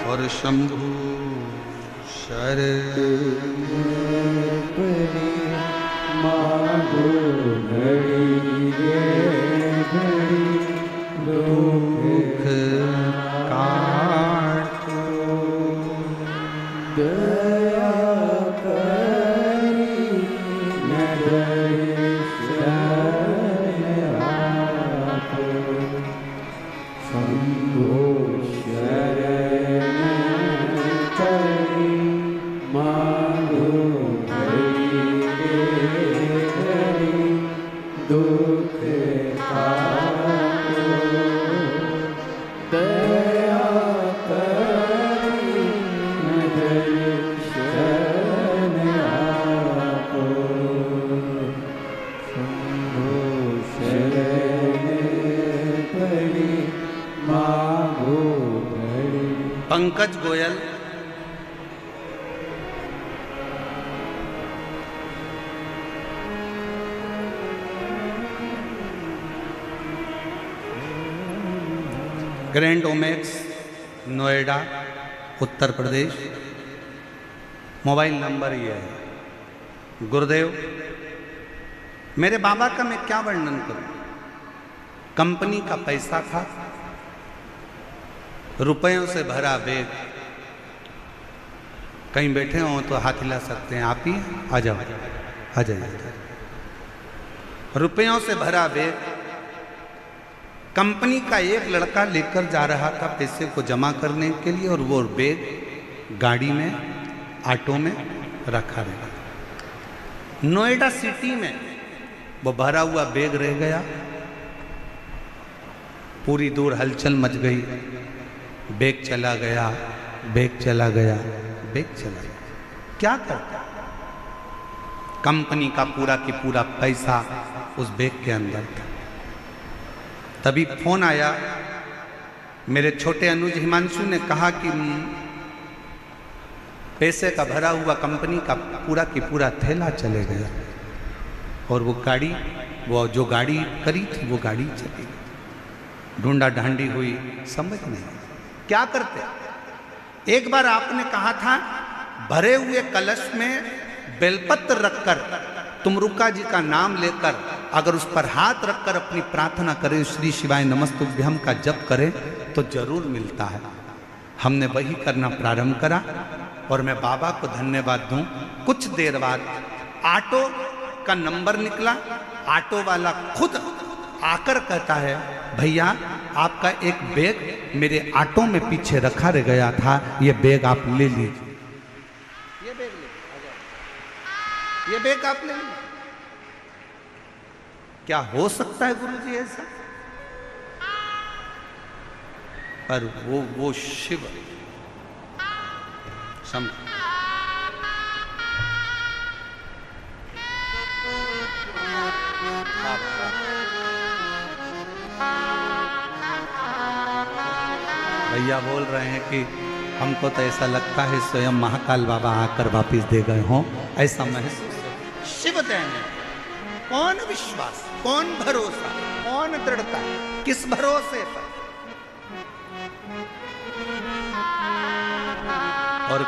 और शंभु शरण मागो घड़ी घड़ी दुख काटो, दया करी नगर आपो, शंभो शरण करी मागो घड़ी घड़ी दुख काटो, दया करी नगर शरण आपो, शंभो शरण पड़ी मागो घड़ी। Pankaj Goyal grand Omaxe, Noida, Uttar Pradesh. Mobile number ये है। गुरुदेव, मेरे बाबा का मैं क्या वर्णन करूं। कंपनी का पैसा था, रुपयों से भरा बैग। कहीं बैठे हो तो हाथ हिला सकते हैं, आप ही आ जाओ, आ जाइए। रुपयों से भरा बैग कंपनी का एक लड़का लेकर जा रहा था पैसे को जमा करने के लिए, और वो बैग गाड़ी में, ऑटो में रखा रहा। नोएडा सिटी में वो भरा हुआ बैग रह गया। पूरी दूर हलचल मच गई। बैग चला गया, बैग चला गया, बैग चला गया। क्या करता? कंपनी का पूरा की पूरा पैसा उस बैग के अंदर था। तभी फोन आया। मेरे छोटे अनुज हिमांशु ने कहा कि पैसे का भरा हुआ कंपनी का पूरा की पूरा थैला चले गया, और वो गाड़ी, वो जो गाड़ी करी थी वो गाड़ी चली गई। ढूंढा ढांडी हुई, समझ नहीं क्या करते। एक बार आपने कहा था भरे हुए कलश में बेलपत्र रखकर तुमरुका जी का नाम लेकर अगर उस पर हाथ रखकर अपनी प्रार्थना करें, श्री शिवाय नमस्तुभ्यम का जप करें तो जरूर मिलता है। हमने वही करना प्रारंभ करा, और मैं बाबा को धन्यवाद दूं। कुछ देर बाद ऑटो का नंबर निकला। ऑटो वाला खुद आकर कहता है, भैया आपका एक बैग मेरे ऑटो में पीछे रखा रह गया था, ये बैग आप ले लीजिए। ये बैग ले, ये बैग आप ले लीजिए। क्या हो सकता है गुरु जी ऐसा? पर वो शिव सम भैया बोल रहे हैं कि हमको तो ऐसा लगता है स्वयं महाकाल बाबा आकर वापिस दे गए हों, ऐसा महसूस। शिव देने कौन विश्वास, कौन भरोसा, कौन दृढ़ता, किस भरोसे पर? और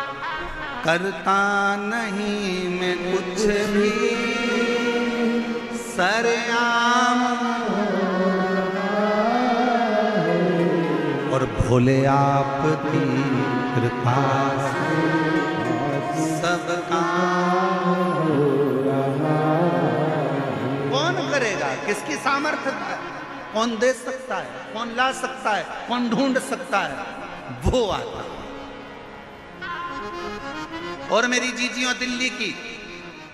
करता नहीं मैं कुछ भी सरेआम, और भोले आपकी कृपा से सब काम हो रहा। कौन करेगा? किसकी सामर्थ्य है? कौन दे सकता है? कौन ला सकता है? कौन ढूंढ सकता है? वो आता है। और मेरी जीजियों दिल्ली की,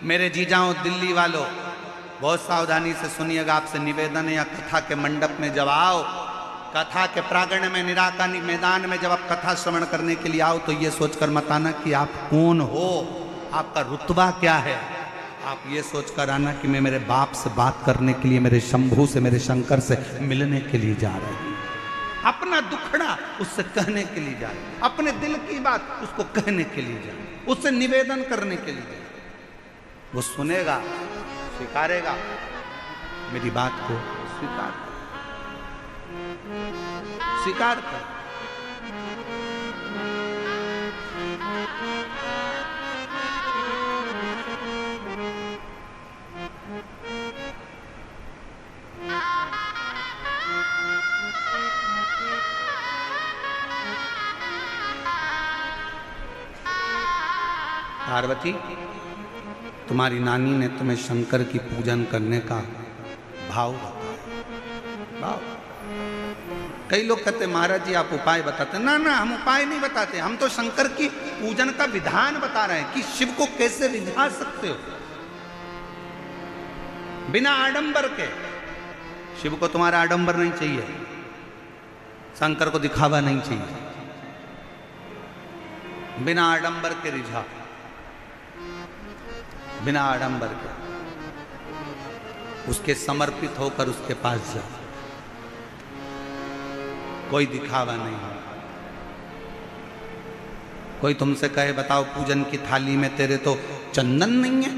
मेरे जीजाओं दिल्ली वालों, बहुत सावधानी से सुनिएगा। आपसे निवेदन है, या कथा के मंडप में जब आओ, कथा के प्रांगण में, निराकरण मैदान में जब आप कथा श्रवण करने के लिए आओ, तो ये सोचकर मत आना कि आप कौन हो, आपका रुतबा क्या है। आप ये सोचकर आना कि मैं मेरे बाप से बात करने के लिए, मेरे शंभू से, मेरे शंकर से मिलने के लिए जा रही हूँ। अपना दुखड़ा उससे कहने के लिए जा रही हूँ, अपने दिल की बात उसको कहने के लिए जा रही हूँ, उससे निवेदन करने के लिए। वो सुनेगा, स्वीकारेगा, मेरी बात को स्वीकार कर, स्वीकार कर। पार्वती, तुम्हारी नानी ने तुम्हें शंकर की पूजन करने का भाव बताया। भाव। कई लोग कहते महाराज जी आप उपाय बताते। ना ना, हम उपाय नहीं बताते, हम तो शंकर की पूजन का विधान बता रहे हैं कि शिव को कैसे रिझा सकते हो बिना आडंबर के। शिव को तुम्हारा आडंबर नहीं चाहिए, शंकर को दिखावा नहीं चाहिए, बिना आडंबर के रिझा, बिना आडंबर के उसके समर्पित होकर उसके पास जाओ। कोई दिखावा नहीं। कोई तुमसे कहे बताओ पूजन की थाली में तेरे तो चंदन नहीं है,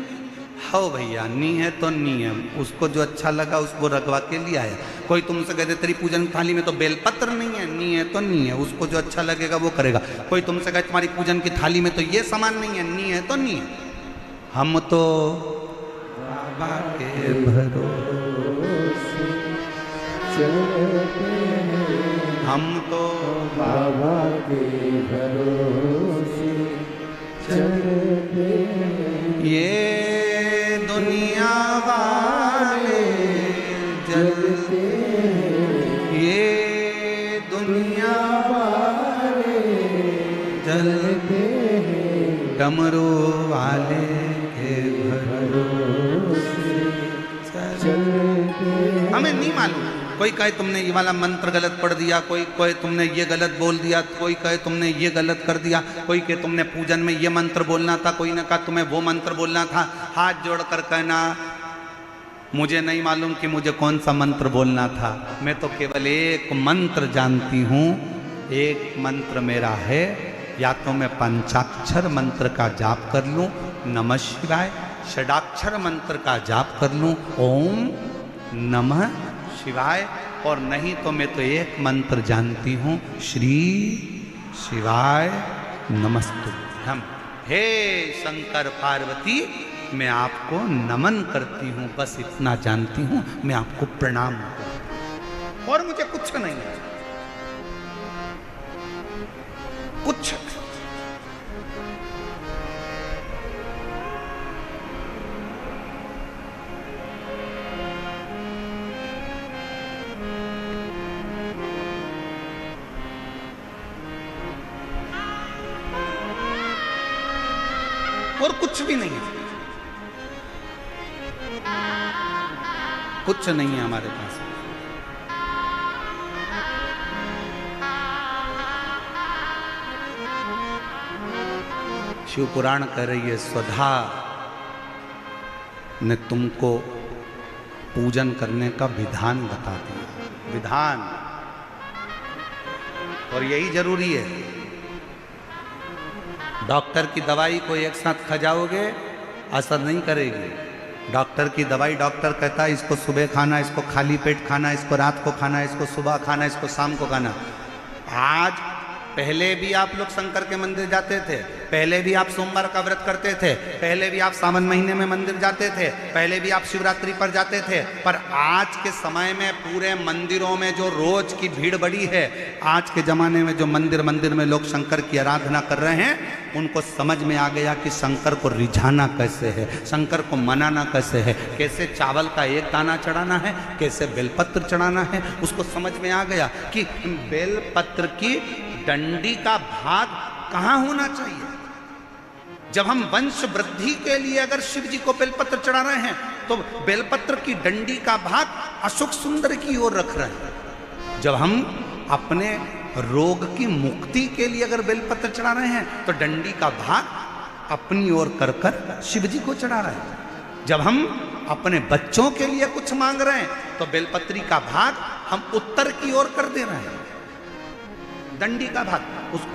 हो भैया, नी है तो नी है, उसको जो अच्छा लगा उसको रखवा के लिया है। कोई तुमसे कहते तेरी पूजन थाली में तो बेलपत्र नहीं है, नी है तो नी है, उसको जो अच्छा लगेगा वो करेगा। कोई तुमसे कहे तुम्हारी पूजन की थाली में तो ये सामान नहीं है, नी है तो नी है। हम तो बाबा के भरोसे चलते हैं, हम तो बाबा के भरोसे चलते हैं। ये दुनिया वाले जलते हैं, ये दुनिया वाले जलते हैं, डमरू वाले के भरोसे चलते हैं। हमें नहीं मालूम। कोई कहे तुमने ये वाला मंत्र गलत पढ़ दिया, कोई कहे तुमने ये गलत बोल दिया, कोई कहे तुमने ये गलत कर दिया, कोई कहे तुमने पूजन में ये मंत्र बोलना था, कोई ने कहा तुम्हें वो मंत्र बोलना था। हाथ जोड़कर कहना मुझे नहीं मालूम कि मुझे कौन सा मंत्र बोलना था, मैं तो केवल एक मंत्र जानती हूँ। एक मंत्र मेरा है, या तो मैं पंचाक्षर मंत्र का जाप कर लूँ नमः शिवाय, षडाक्षर मंत्र का जाप कर लूँ ओम नमः शिवाय, और नहीं तो मैं तो एक मंत्र जानती हूँ श्री शिवाय नमस्तुभ्यम। हे शंकर पार्वती, मैं आपको नमन करती हूँ, बस इतना जानती हूँ, मैं आपको प्रणाम करती हूँ और मुझे कुछ नहीं है, कुछ। और कुछ भी नहीं है, कुछ नहीं है हमारे पास। शिव पुराण कह रही है स्वधा ने तुमको पूजन करने का विधान बता दिया, विधान, और यही जरूरी है। डॉक्टर की दवाई को एक साथ खा जाओगे असर नहीं करेगी। डॉक्टर की दवाई, डॉक्टर कहता है इसको सुबह खाना, इसको खाली पेट खाना, इसको रात को खाना, इसको सुबह खाना, इसको शाम को खाना। आज पहले भी आप लोग शंकर के मंदिर जाते थे, पहले भी आप सोमवार का व्रत करते थे, पहले भी आप सावन महीने में मंदिर जाते थे, पहले भी आप शिवरात्रि पर जाते थे, पर आज के समय में पूरे मंदिरों में जो रोज की भीड़ बढ़ी है, आज के ज़माने में जो मंदिर में लोग शंकर की आराधना कर रहे हैं, उनको समझ में आ गया कि शंकर को रिझाना कैसे है, शंकर को मनाना कैसे है, कैसे चावल का एक दाना चढ़ाना है, कैसे बेलपत्र चढ़ाना है। उसको समझ में आ गया कि बेलपत्र की डंडी का भाग कहाँ होना चाहिए। जब हम वंश वृद्धि के लिए अगर शिव जी को बेलपत्र चढ़ा रहे हैं, तो बेलपत्र की डंडी का भाग अशोक सुंदर की ओर रख रहे हैं। जब हम अपने रोग की मुक्ति के लिए अगर बेलपत्र चढ़ा रहे हैं, तो डंडी का भाग अपनी ओर कर कर शिव जी को चढ़ा रहे हैं। जब हम अपने बच्चों के लिए कुछ मांग रहे हैं, तो बेलपत्री का भाग हम उत्तर की ओर कर दे रहे हैं, डंडी का भाग।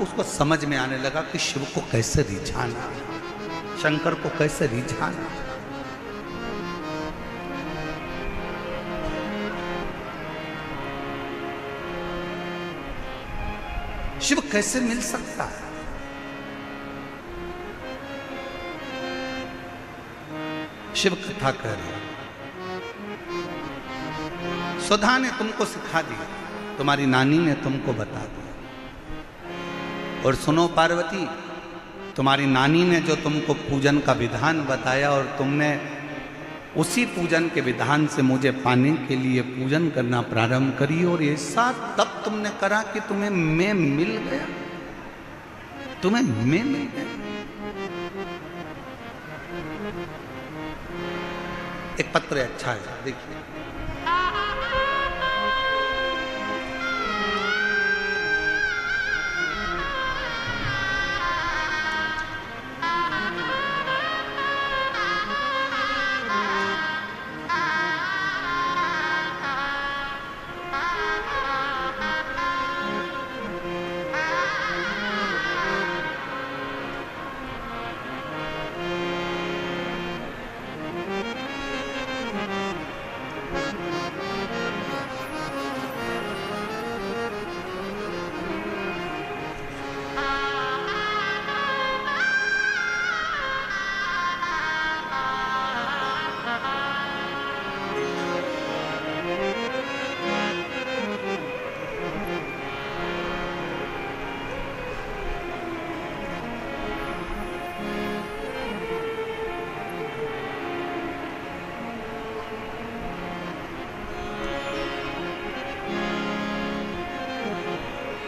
उसको समझ में आने लगा कि शिव को कैसे रिझाना, शंकर को कैसे रिझाना। शिव कैसे मिल सकता है। शिव कथा कह रहे, सुधा ने तुमको सिखा दिया, तुम्हारी नानी ने तुमको बता दिया। और सुनो पार्वती, तुम्हारी नानी ने जो तुमको पूजन का विधान बताया और तुमने उसी पूजन के विधान से मुझे पाने के लिए पूजन करना प्रारंभ करी, और ऐसा तब तुमने करा कि तुम्हें मैं मिल गया, तुम्हें मैं मिल गया। एक पत्र अच्छा है, देखिए।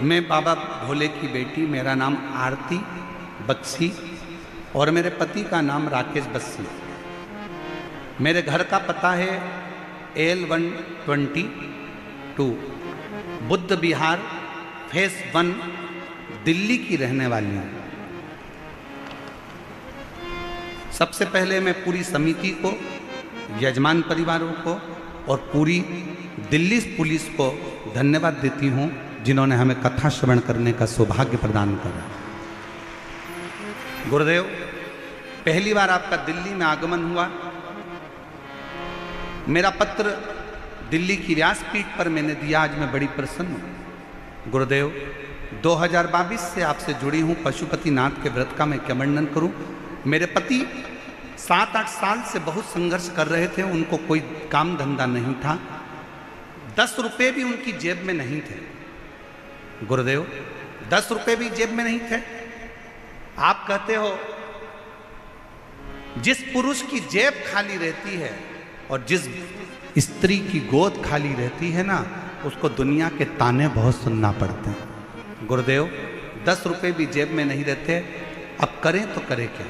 मैं बाबा भोले की बेटी, मेरा नाम आरती बक्सी और मेरे पति का नाम राकेश बस्सी। मेरे घर का पता है L122 बुद्ध विहार फेस 1 दिल्ली की रहने वाली हूँ। सबसे पहले मैं पूरी समिति को, यजमान परिवारों को और पूरी दिल्ली पुलिस को धन्यवाद देती हूँ जिन्होंने हमें कथा श्रवण करने का सौभाग्य प्रदान करा। गुरुदेव, पहली बार आपका दिल्ली में आगमन हुआ। मेरा पत्र दिल्ली की व्यासपीठ पर मैंने दिया। आज मैं बड़ी प्रसन्न हूँ। गुरुदेव, 2022 से आपसे जुड़ी हूँ। पशुपतिनाथ के व्रत का मैं क्या वर्णन करूँ। मेरे पति 7-8 साल से बहुत संघर्ष कर रहे थे। उनको कोई काम धंधा नहीं था। 10 रुपये भी उनकी जेब में नहीं थे। गुरुदेव, 10 रुपये भी जेब में नहीं थे। आप कहते हो जिस पुरुष की जेब खाली रहती है और जिस स्त्री की गोद खाली रहती है ना, उसको दुनिया के ताने बहुत सुनना पड़ते हैं। गुरुदेव, 10 रुपये भी जेब में नहीं रहते। अब करें तो करें क्या।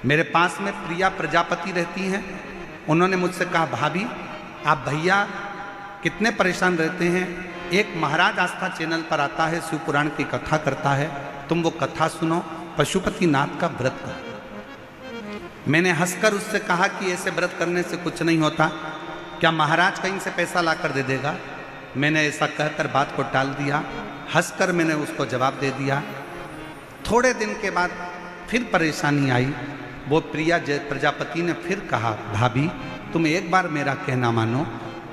मेरे पास में प्रिया प्रजापति रहती हैं। उन्होंने मुझसे कहा, भाभी आप भैया कितने परेशान रहते हैं। एक महाराज आस्था चैनल पर आता है, शिव पुराण की कथा करता है, तुम वो कथा सुनो, पशुपतिनाथ का व्रत करो। मैंने हंसकर उससे कहा कि ऐसे व्रत करने से कुछ नहीं होता, क्या महाराज कहीं से पैसा लाकर दे देगा। मैंने ऐसा कहकर बात को टाल दिया। हंसकर मैंने उसको जवाब दे दिया। थोड़े दिन के बाद फिर परेशानी आई। वो प्रिया प्रजापति ने फिर कहा, भाभी तुम एक बार मेरा कहना मानो,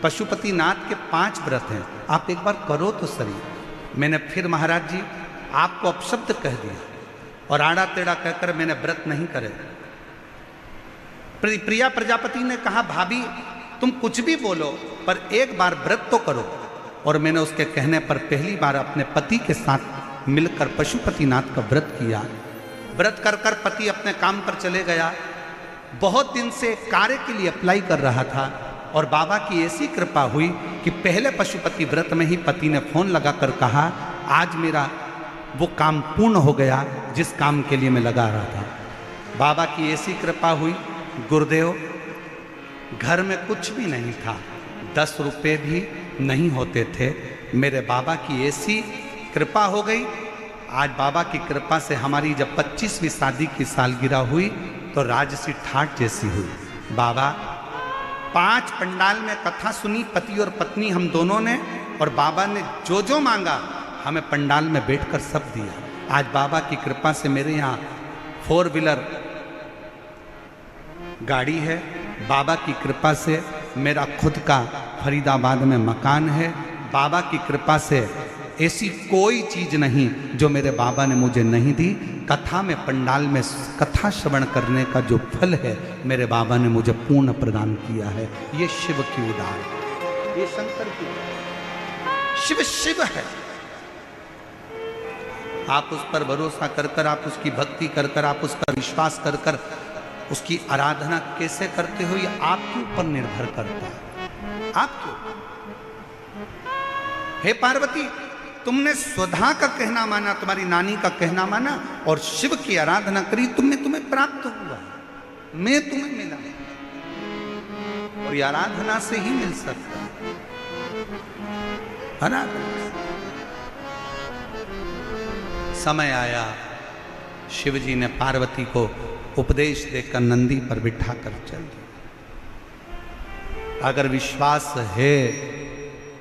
पशुपतिनाथ के 5 व्रत हैं, आप एक बार करो तो सही। मैंने फिर महाराज जी आपको अपशब्द कह दिया और आड़ा टेढ़ा कहकर मैंने व्रत नहीं करे। प्रिया प्रजापति ने कहा, भाभी तुम कुछ भी बोलो पर एक बार व्रत तो करो। और मैंने उसके कहने पर पहली बार अपने पति के साथ मिलकर पशुपतिनाथ का व्रत किया। व्रत कर कर पति अपने काम पर चले गया। बहुत दिन से कार्य के लिए अप्लाई कर रहा था और बाबा की ऐसी कृपा हुई कि पहले पशुपति व्रत में ही पति ने फोन लगाकर कहा, आज मेरा वो काम पूर्ण हो गया जिस काम के लिए मैं लगा रहा था। बाबा की ऐसी कृपा हुई। गुरुदेव, घर में कुछ भी नहीं था, 10 रुपये भी नहीं होते थे। मेरे बाबा की ऐसी कृपा हो गई। आज बाबा की कृपा से हमारी जब 25वीं शादी की सालगिरह हुई तो राजसी ठाट जैसी हुई। बाबा 5 पंडाल में कथा सुनी, पति और पत्नी हम दोनों ने, और बाबा ने जो जो मांगा हमें पंडाल में बैठकर सब दिया। आज बाबा की कृपा से मेरे यहाँ 4 व्हीलर गाड़ी है। बाबा की कृपा से मेरा खुद का फरीदाबाद में मकान है। बाबा की कृपा से ऐसी कोई चीज नहीं जो मेरे बाबा ने मुझे नहीं दी। कथा में, पंडाल में कथा श्रवण करने का जो फल है मेरे बाबा ने मुझे पूर्ण प्रदान किया है। ये शिव की उदार, ये शंकर की उदार। शिव शिव है। आप उस पर भरोसा कर कर, आप उसकी भक्ति कर कर, आप उस पर विश्वास कर कर उसकी आराधना कैसे करते हो ये आपके ऊपर निर्भर करता है। आपके हे पार्वती, तुमने स्वधा का कहना माना, तुम्हारी नानी का कहना माना और शिव की आराधना करी, तुम्हें प्राप्त हुआ। मैं तुम्हें मिला और ये आराधना से ही मिल सकता है। समय आया, शिव जी ने पार्वती को उपदेश देकर नंदी पर बिठा कर चल दिया। अगर विश्वास है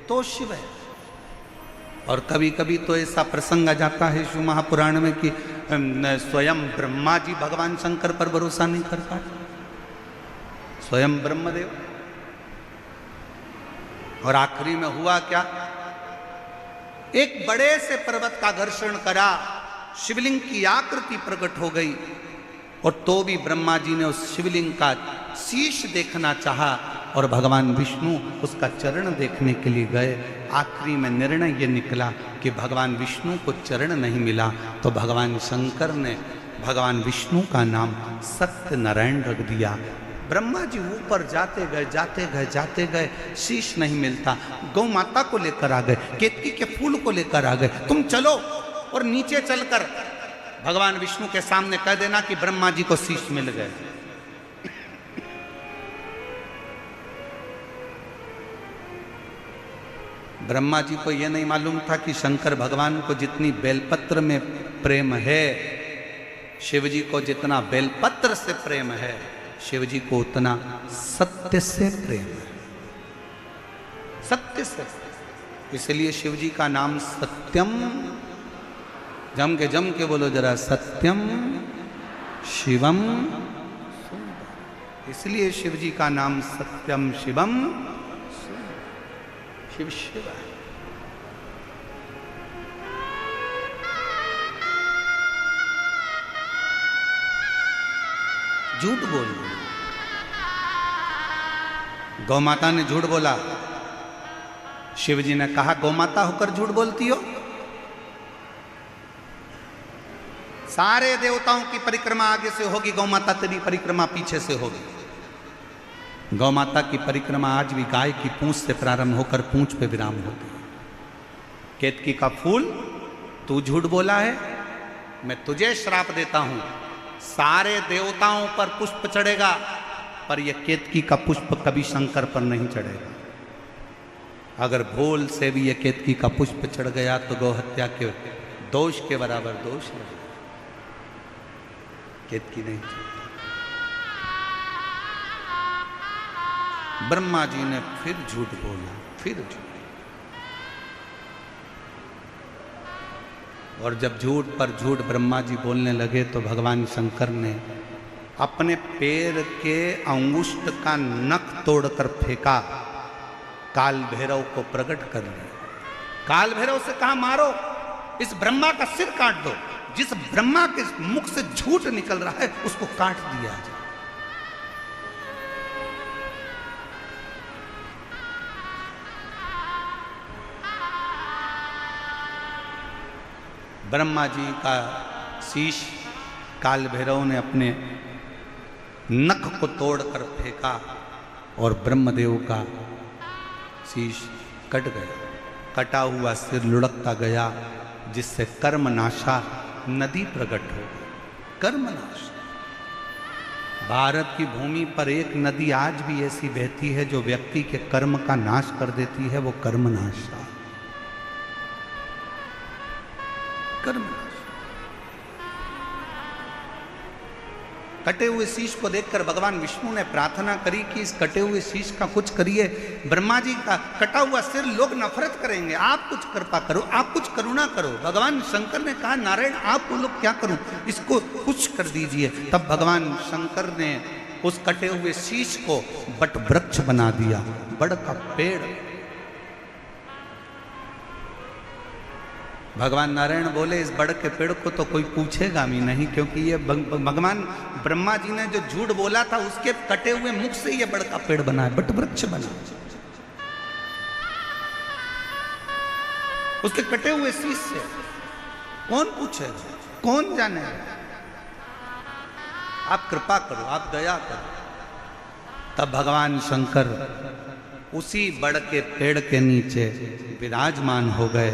तो शिव है। और कभी कभी तो ऐसा प्रसंग आ जाता है शिव महापुराण में कि स्वयं ब्रह्मा जी भगवान शंकर पर भरोसा नहीं कर पाते, स्वयं ब्रह्मदेव। और आखिरी में हुआ क्या, एक बड़े से पर्वत का घर्षण करा, शिवलिंग की आकृति प्रकट हो गई और तो भी ब्रह्मा जी ने उस शिवलिंग का शीश देखना चाहा और भगवान विष्णु उसका चरण देखने के लिए गए। आखिरी में निर्णय ये निकला कि भगवान विष्णु को चरण नहीं मिला तो भगवान शंकर ने भगवान विष्णु का नाम सत्यनारायण रख दिया। ब्रह्मा जी ऊपर जाते गए, शीश नहीं मिलता। गौ माता को लेकर आ गए, केतकी के फूल को लेकर आ गए। तुम चलो और नीचे चलकर भगवान विष्णु के सामने कह देना कि ब्रह्मा जी को शीश मिल गए। ब्रह्मा जी को यह नहीं मालूम था कि शंकर भगवान को जितनी बेलपत्र में प्रेम है, शिव जी को जितना बेलपत्र से प्रेम है, शिव जी को उतना सत्य से प्रेम है। सत्य से, इसलिए शिव जी का नाम सत्यम, जम के बोलो जरा, सत्यम शिवम सुंदर। इसलिए शिव जी का नाम सत्यम शिवम, शिव शिव है। झूठ बोल, गौ माता ने झूठ बोला। शिव जी ने कहा गौ माता होकर झूठ बोलती हो? सारे देवताओं की परिक्रमा आगे से होगी, गौ माता तेरी परिक्रमा पीछे से होगी। गौ माता की परिक्रमा आज भी गाय की पूंछ से प्रारंभ होकर पूंछ पे विराम होती है। केतकी का फूल, तू झूठ बोला है, मैं तुझे श्राप देता हूं। सारे देवताओं पर पुष्प चढ़ेगा, पर यह केतकी का पुष्प कभी शंकर पर नहीं चढ़ेगा। अगर भूल से भी यह केतकी का पुष्प चढ़ गया तो गौ हत्या के दोष के बराबर दोष है। केतकी नहीं चढ़ती। ब्रह्मा जी ने फिर झूठ बोला, फिर झूठ। और जब झूठ पर झूठ ब्रह्मा जी बोलने लगे तो भगवान शंकर ने अपने पैर के अंगुष्ठ का नख तोड़कर फेंका, काल भैरव को प्रकट कर लिया। काल भैरव से कहा मारो, इस ब्रह्मा का सिर काट दो। जिस ब्रह्मा के मुख से झूठ निकल रहा है उसको काट दिया जाए। ब्रह्मा जी का शीश काल भैरव ने अपने नख को तोड़कर फेंका और ब्रह्मदेव का शीश कट गया। कटा हुआ सिर लुढ़कता गया, जिससे कर्मनाशा नदी प्रकट हो गई। कर्मनाशा। भारत की भूमि पर एक नदी आज भी ऐसी बहती है जो व्यक्ति के कर्म का नाश कर देती है, वो कर्मनाशा। कर्मनाश। कटे हुए शीश को देखकर भगवान विष्णु ने प्रार्थना करी कि इस कटे हुए शीश का कुछ करिए। ब्रह्मा जी का कटा हुआ सिर लोग नफरत करेंगे, आप कुछ कृपा करो, आप कुछ करुणा करो। भगवान शंकर ने कहा नारायण आप बोलो क्या करूं, इसको कुछ कर दीजिए। तब भगवान शंकर ने उस कटे हुए शीश को बट वृक्ष बना दिया, बड़ का पेड़। भगवान नारायण बोले इस बड़ के पेड़ को तो कोई पूछेगा भी नहीं, क्योंकि ये भगवान ब्रह्मा जी ने जो झूठ बोला था उसके कटे हुए मुख से ये बड़ का पेड़ बना है, बट वृक्ष बना। उसके कटे हुए शीश से कौन पूछेगा, कौन जाने। आप कृपा करो, आप दया करो। तब भगवान शंकर उसी बड़ के पेड़ के नीचे विराजमान हो गए।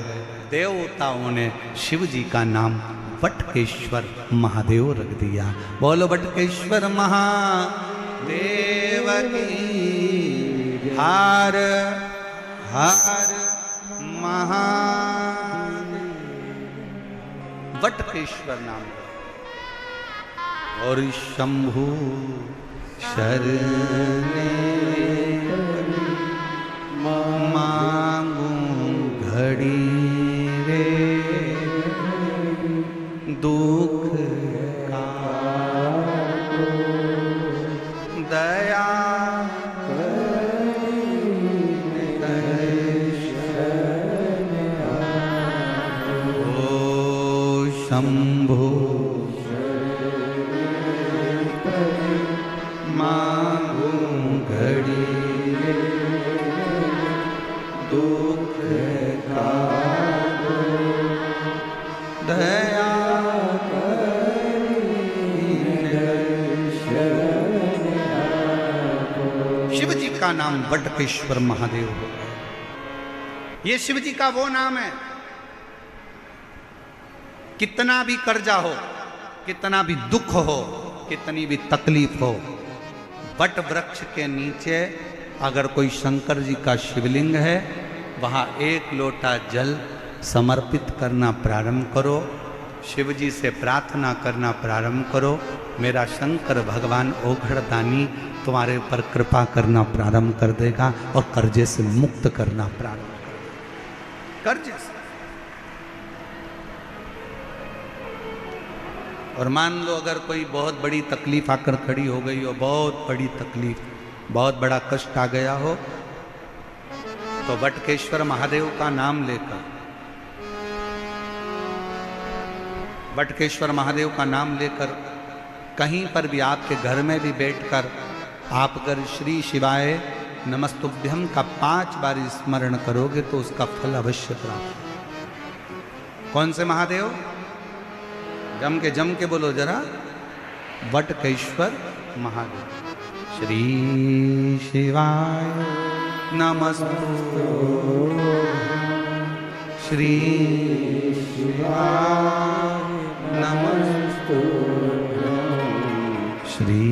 देवताओं ने शिव जी का नाम वटकेश्वर महादेव रख दिया। बोलो वटकेश्वर महादेव की। हार हार महादेव। वटकेश्वर नाम। और शंभु शरणे मांगू घड़ी रे दुख का दया ओ शंभो मांगू घड़ी दुख का दया का नाम बटकेश्वर महादेव हो गया। ये शिव जी का वो नाम है, कितना भी कर्जा हो, कितना भी दुख हो, कितनी भी तकलीफ हो, बट वृक्ष के नीचे अगर कोई शंकर जी का शिवलिंग है, वहां एक लोटा जल समर्पित करना प्रारंभ करो, शिव जी से प्रार्थना करना प्रारंभ करो, मेरा शंकर भगवान ओघड़दानी तुम्हारे ऊपर कृपा करना प्रारंभ कर देगा और कर्जे से मुक्त करना प्रारंभ कर देगा। कर्जे से। और मान लो अगर कोई बहुत बड़ी तकलीफ आकर खड़ी हो गई हो, बहुत बड़ी तकलीफ, बहुत बड़ा कष्ट आ गया हो, तो बटकेश्वर महादेव का नाम लेकर, बटकेश्वर महादेव का नाम लेकर कहीं पर भी, आपके घर में भी बैठकर आप अगर श्री शिवाय नमस्तुभ्यम का 5 बार स्मरण करोगे तो उसका फल अवश्य प्राप्त होगा। कौन से महादेव? जम के बोलो जरा, बटकेश्वर महादेव। श्री शिवाय नमस्तुभ्यं, श्री शिवाय नमस्तुभ्यं, श्री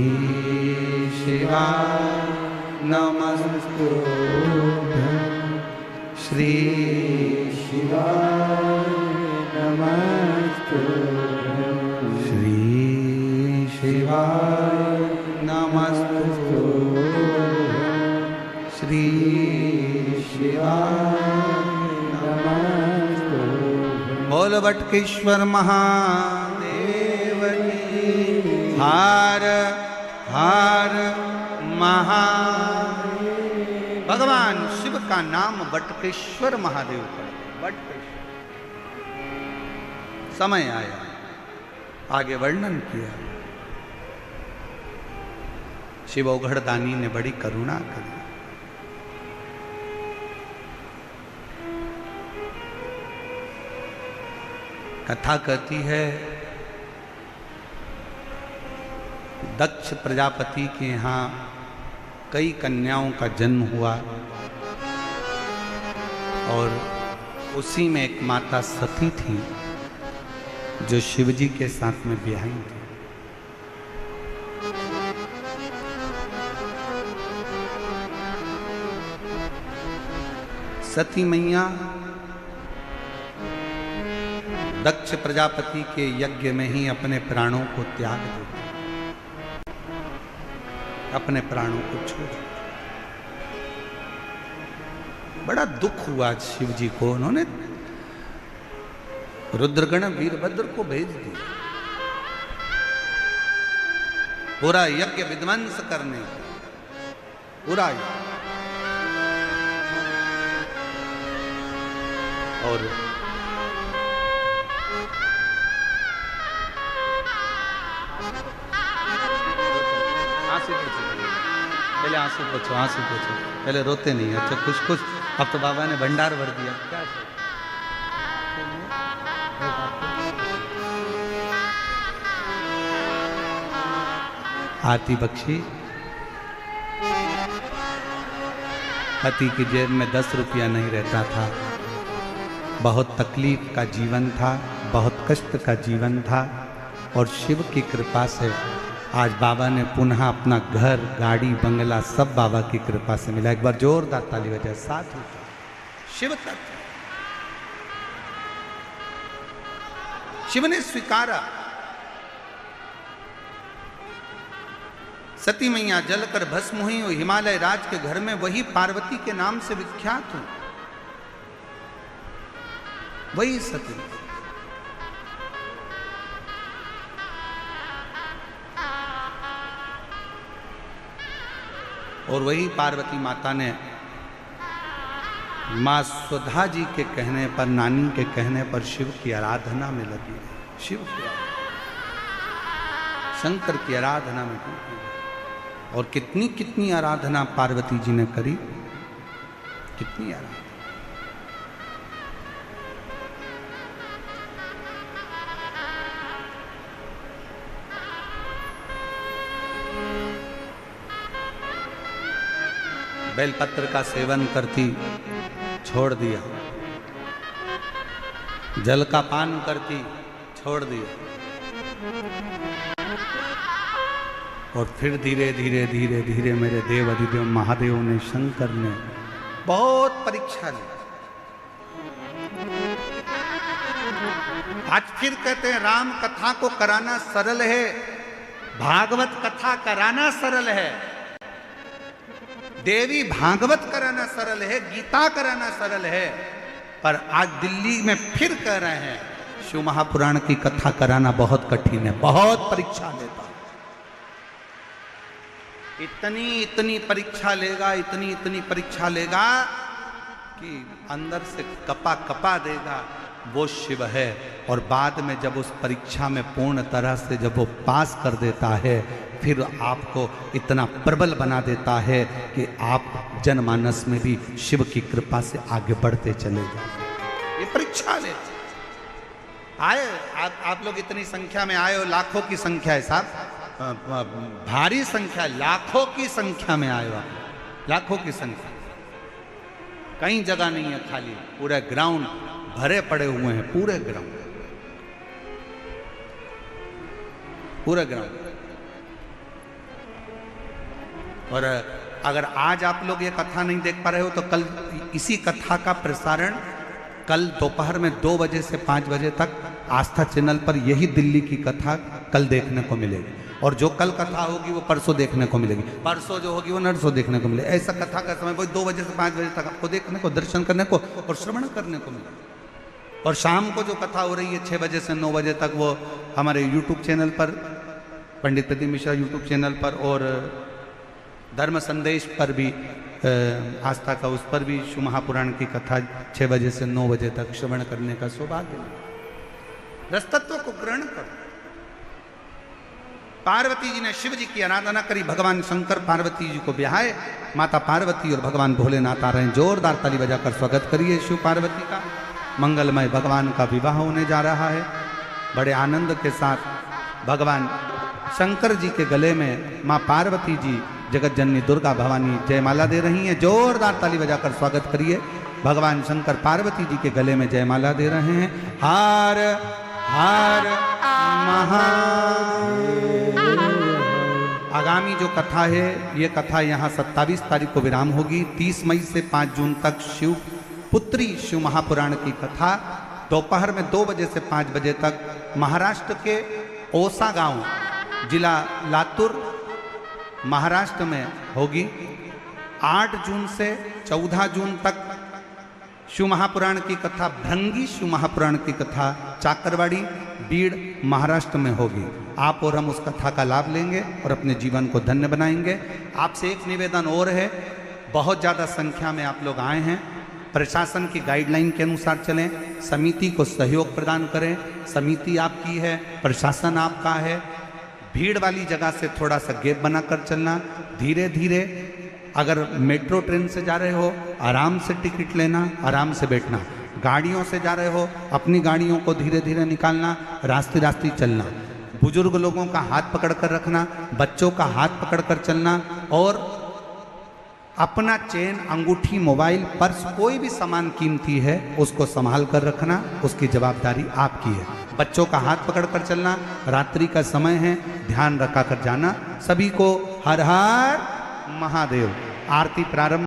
शिवाय नमस्तुभ्यं, श्री शिवाय नमस्तुभ्यं, श्री शिवाय नमस्तुभ्यं, श्री शिवाय नमस्तुभ्यं। बोल बटकेश्वर महादेव की। हर हर महादेव। भगवान शिव का नाम बटकेश्वर महादेव का। बटकेश्वर समय आया, आगे वर्णन किया। शिव ओघड़दानी ने बड़ी करुणा करी। कथा कहती है दक्ष प्रजापति के यहाँ कई कन्याओं का जन्म हुआ और उसी में एक माता सती थी जो शिवजी के साथ में ब्याही थी। सती मैया दक्ष प्रजापति के यज्ञ में ही अपने प्राणों को त्याग देती, अपने प्राणों को छोड़। बड़ा दुख हुआ शिव जी को, उन्होंने रुद्रगण वीरभद्र को भेज दिया पूरा यज्ञ विध्वंस करने को, पूरा यज्ञ। और पहले आंसू पूछो, आंसू पूछो, पहले रोते नहीं। अच्छा कुछ कुछ, अब तो बाबा ने भंडार भर दिया। क्या आती बख्शी, पति की जेब में 10 रुपया नहीं रहता था, बहुत तकलीफ का जीवन था, बहुत कष्ट का जीवन था। और शिव की कृपा से आज बाबा ने पुनः अपना घर, गाड़ी, बंगला सब बाबा की कृपा से मिला। एक बार जोरदार ताली बजाए। साथ शिव तत्व, शिव ने स्वीकारा। सती मैया जलकर भस्म हुई और हिमालय राज के घर में वही पार्वती के नाम से विख्यात हुई, वही सती। और वही पार्वती माता ने माँ सुधा जी के कहने पर, नानी के कहने पर शिव की आराधना में लगी। शिव की, शंकर की आराधना में लगी। और कितनी कितनी आराधना पार्वती जी ने करी, कितनी आराधना। बेलपत्र का सेवन करती, छोड़ दिया। जल का पान करती, छोड़ दिया। और फिर धीरे धीरे धीरे धीरे मेरे देव अधिदेव महादेव ने, शंकर ने बहुत परीक्षा ली। आज फिर कहते हैं राम कथा को कराना सरल है, भागवत कथा कराना सरल है, देवी भागवत कराना सरल है, गीता कराना सरल है। पर आज दिल्ली में फिर कह रहे हैं शिव महापुराण की कथा कराना बहुत कठिन है, बहुत परीक्षा लेता। इतनी इतनी परीक्षा लेगा, इतनी इतनी परीक्षा लेगा कि अंदर से कपा कपा देगा, वो शिव है। और बाद में जब उस परीक्षा में पूर्ण तरह से जब वो पास कर देता है, फिर आपको इतना प्रबल बना देता है कि आप जनमानस में भी शिव की कृपा से आगे बढ़ते चले जाए। ये परीक्षा ले आए आप लोग इतनी संख्या में आए हो, लाखों की संख्या है साहब, भारी संख्या, लाखों की संख्या में आए हो आप, लाखों की संख्या। कहीं जगह नहीं है खाली, पूरे ग्राउंड भरे पड़े हुए हैं, पूरे ग्राउंड, पूरे ग्राउंड। और अगर आज आप लोग ये कथा नहीं देख पा रहे हो तो कल इसी कथा का प्रसारण कल दोपहर में 2 बजे से 5 बजे तक आस्था चैनल पर यही दिल्ली की कथा कल देखने को मिलेगी। और जो कल कथा होगी वो परसों देखने को मिलेगी, परसों जो होगी वो नरसों देखने को मिलेगी। ऐसा कथा का समय वही 2 बजे से 5 बजे तक आपको देखने को, दर्शन करने को और श्रवण करने को मिलेगा। और शाम को जो कथा हो रही है 6 बजे से 9 बजे तक, वो हमारे यूट्यूब चैनल पर, पंडित प्रदीप मिश्रा यूट्यूब चैनल पर और धर्म संदेश पर भी, आस्था का उस पर भी शिव महापुराण की कथा 6 बजे से 9 बजे तक श्रवण करने का सौभाग्य है। रसतत्व को ग्रहण करो। पार्वती जी ने शिव जी की आराधना करी, भगवान शंकर पार्वती जी को ब्याहे, माता पार्वती और भगवान भोलेनाथ आ रहे हैं। जोरदार ताली बजाकर स्वागत करिए शिव पार्वती का। मंगलमय भगवान का विवाह होने जा रहा है। बड़े आनंद के साथ भगवान शंकर जी के गले में माँ पार्वती जी जगत जननी दुर्गा भवानी जयमाला दे रही हैं। जोरदार ताली बजाकर स्वागत करिए। भगवान शंकर पार्वती जी के गले में जयमाला दे रहे हैं। हार हार महादेव। आगामी जो कथा है, ये कथा यहाँ 27 तारीख को विराम होगी। 30 मई से 5 जून तक शिव पुत्री शिव महापुराण की कथा दोपहर में 2 बजे से 5 बजे तक महाराष्ट्र के ओसा गांव, जिला लातूर, महाराष्ट्र में होगी। 8 जून से 14 जून तक शिव महापुराण की कथा, भृंगी शिव महापुराण की कथा चाकरवाड़ी, बीड़, महाराष्ट्र में होगी। आप और हम उस कथा का लाभ लेंगे और अपने जीवन को धन्य बनाएंगे। आपसे एक निवेदन और है, बहुत ज़्यादा संख्या में आप लोग आए हैं। प्रशासन की गाइडलाइन के अनुसार चलें, समिति को सहयोग प्रदान करें। समिति आपकी है, प्रशासन आपका है। भीड़ वाली जगह से थोड़ा सा गैप बनाकर चलना, धीरे धीरे। अगर मेट्रो ट्रेन से जा रहे हो, आराम से टिकट लेना, आराम से बैठना। गाड़ियों से जा रहे हो, अपनी गाड़ियों को धीरे धीरे निकालना, रास्ते रास्ते चलना। बुजुर्ग लोगों का हाथ पकड़ कर रखना, बच्चों का हाथ पकड़ कर चलना। और अपना चेन, अंगूठी, मोबाइल, पर्स, कोई भी सामान कीमती है उसको संभाल कर रखना, उसकी जवाबदारी आपकी है। बच्चों का हाथ पकड़ कर चलना, रात्रि का समय है, ध्यान रखा कर जाना। सभी को हर हर महादेव। आरती प्रारंभ।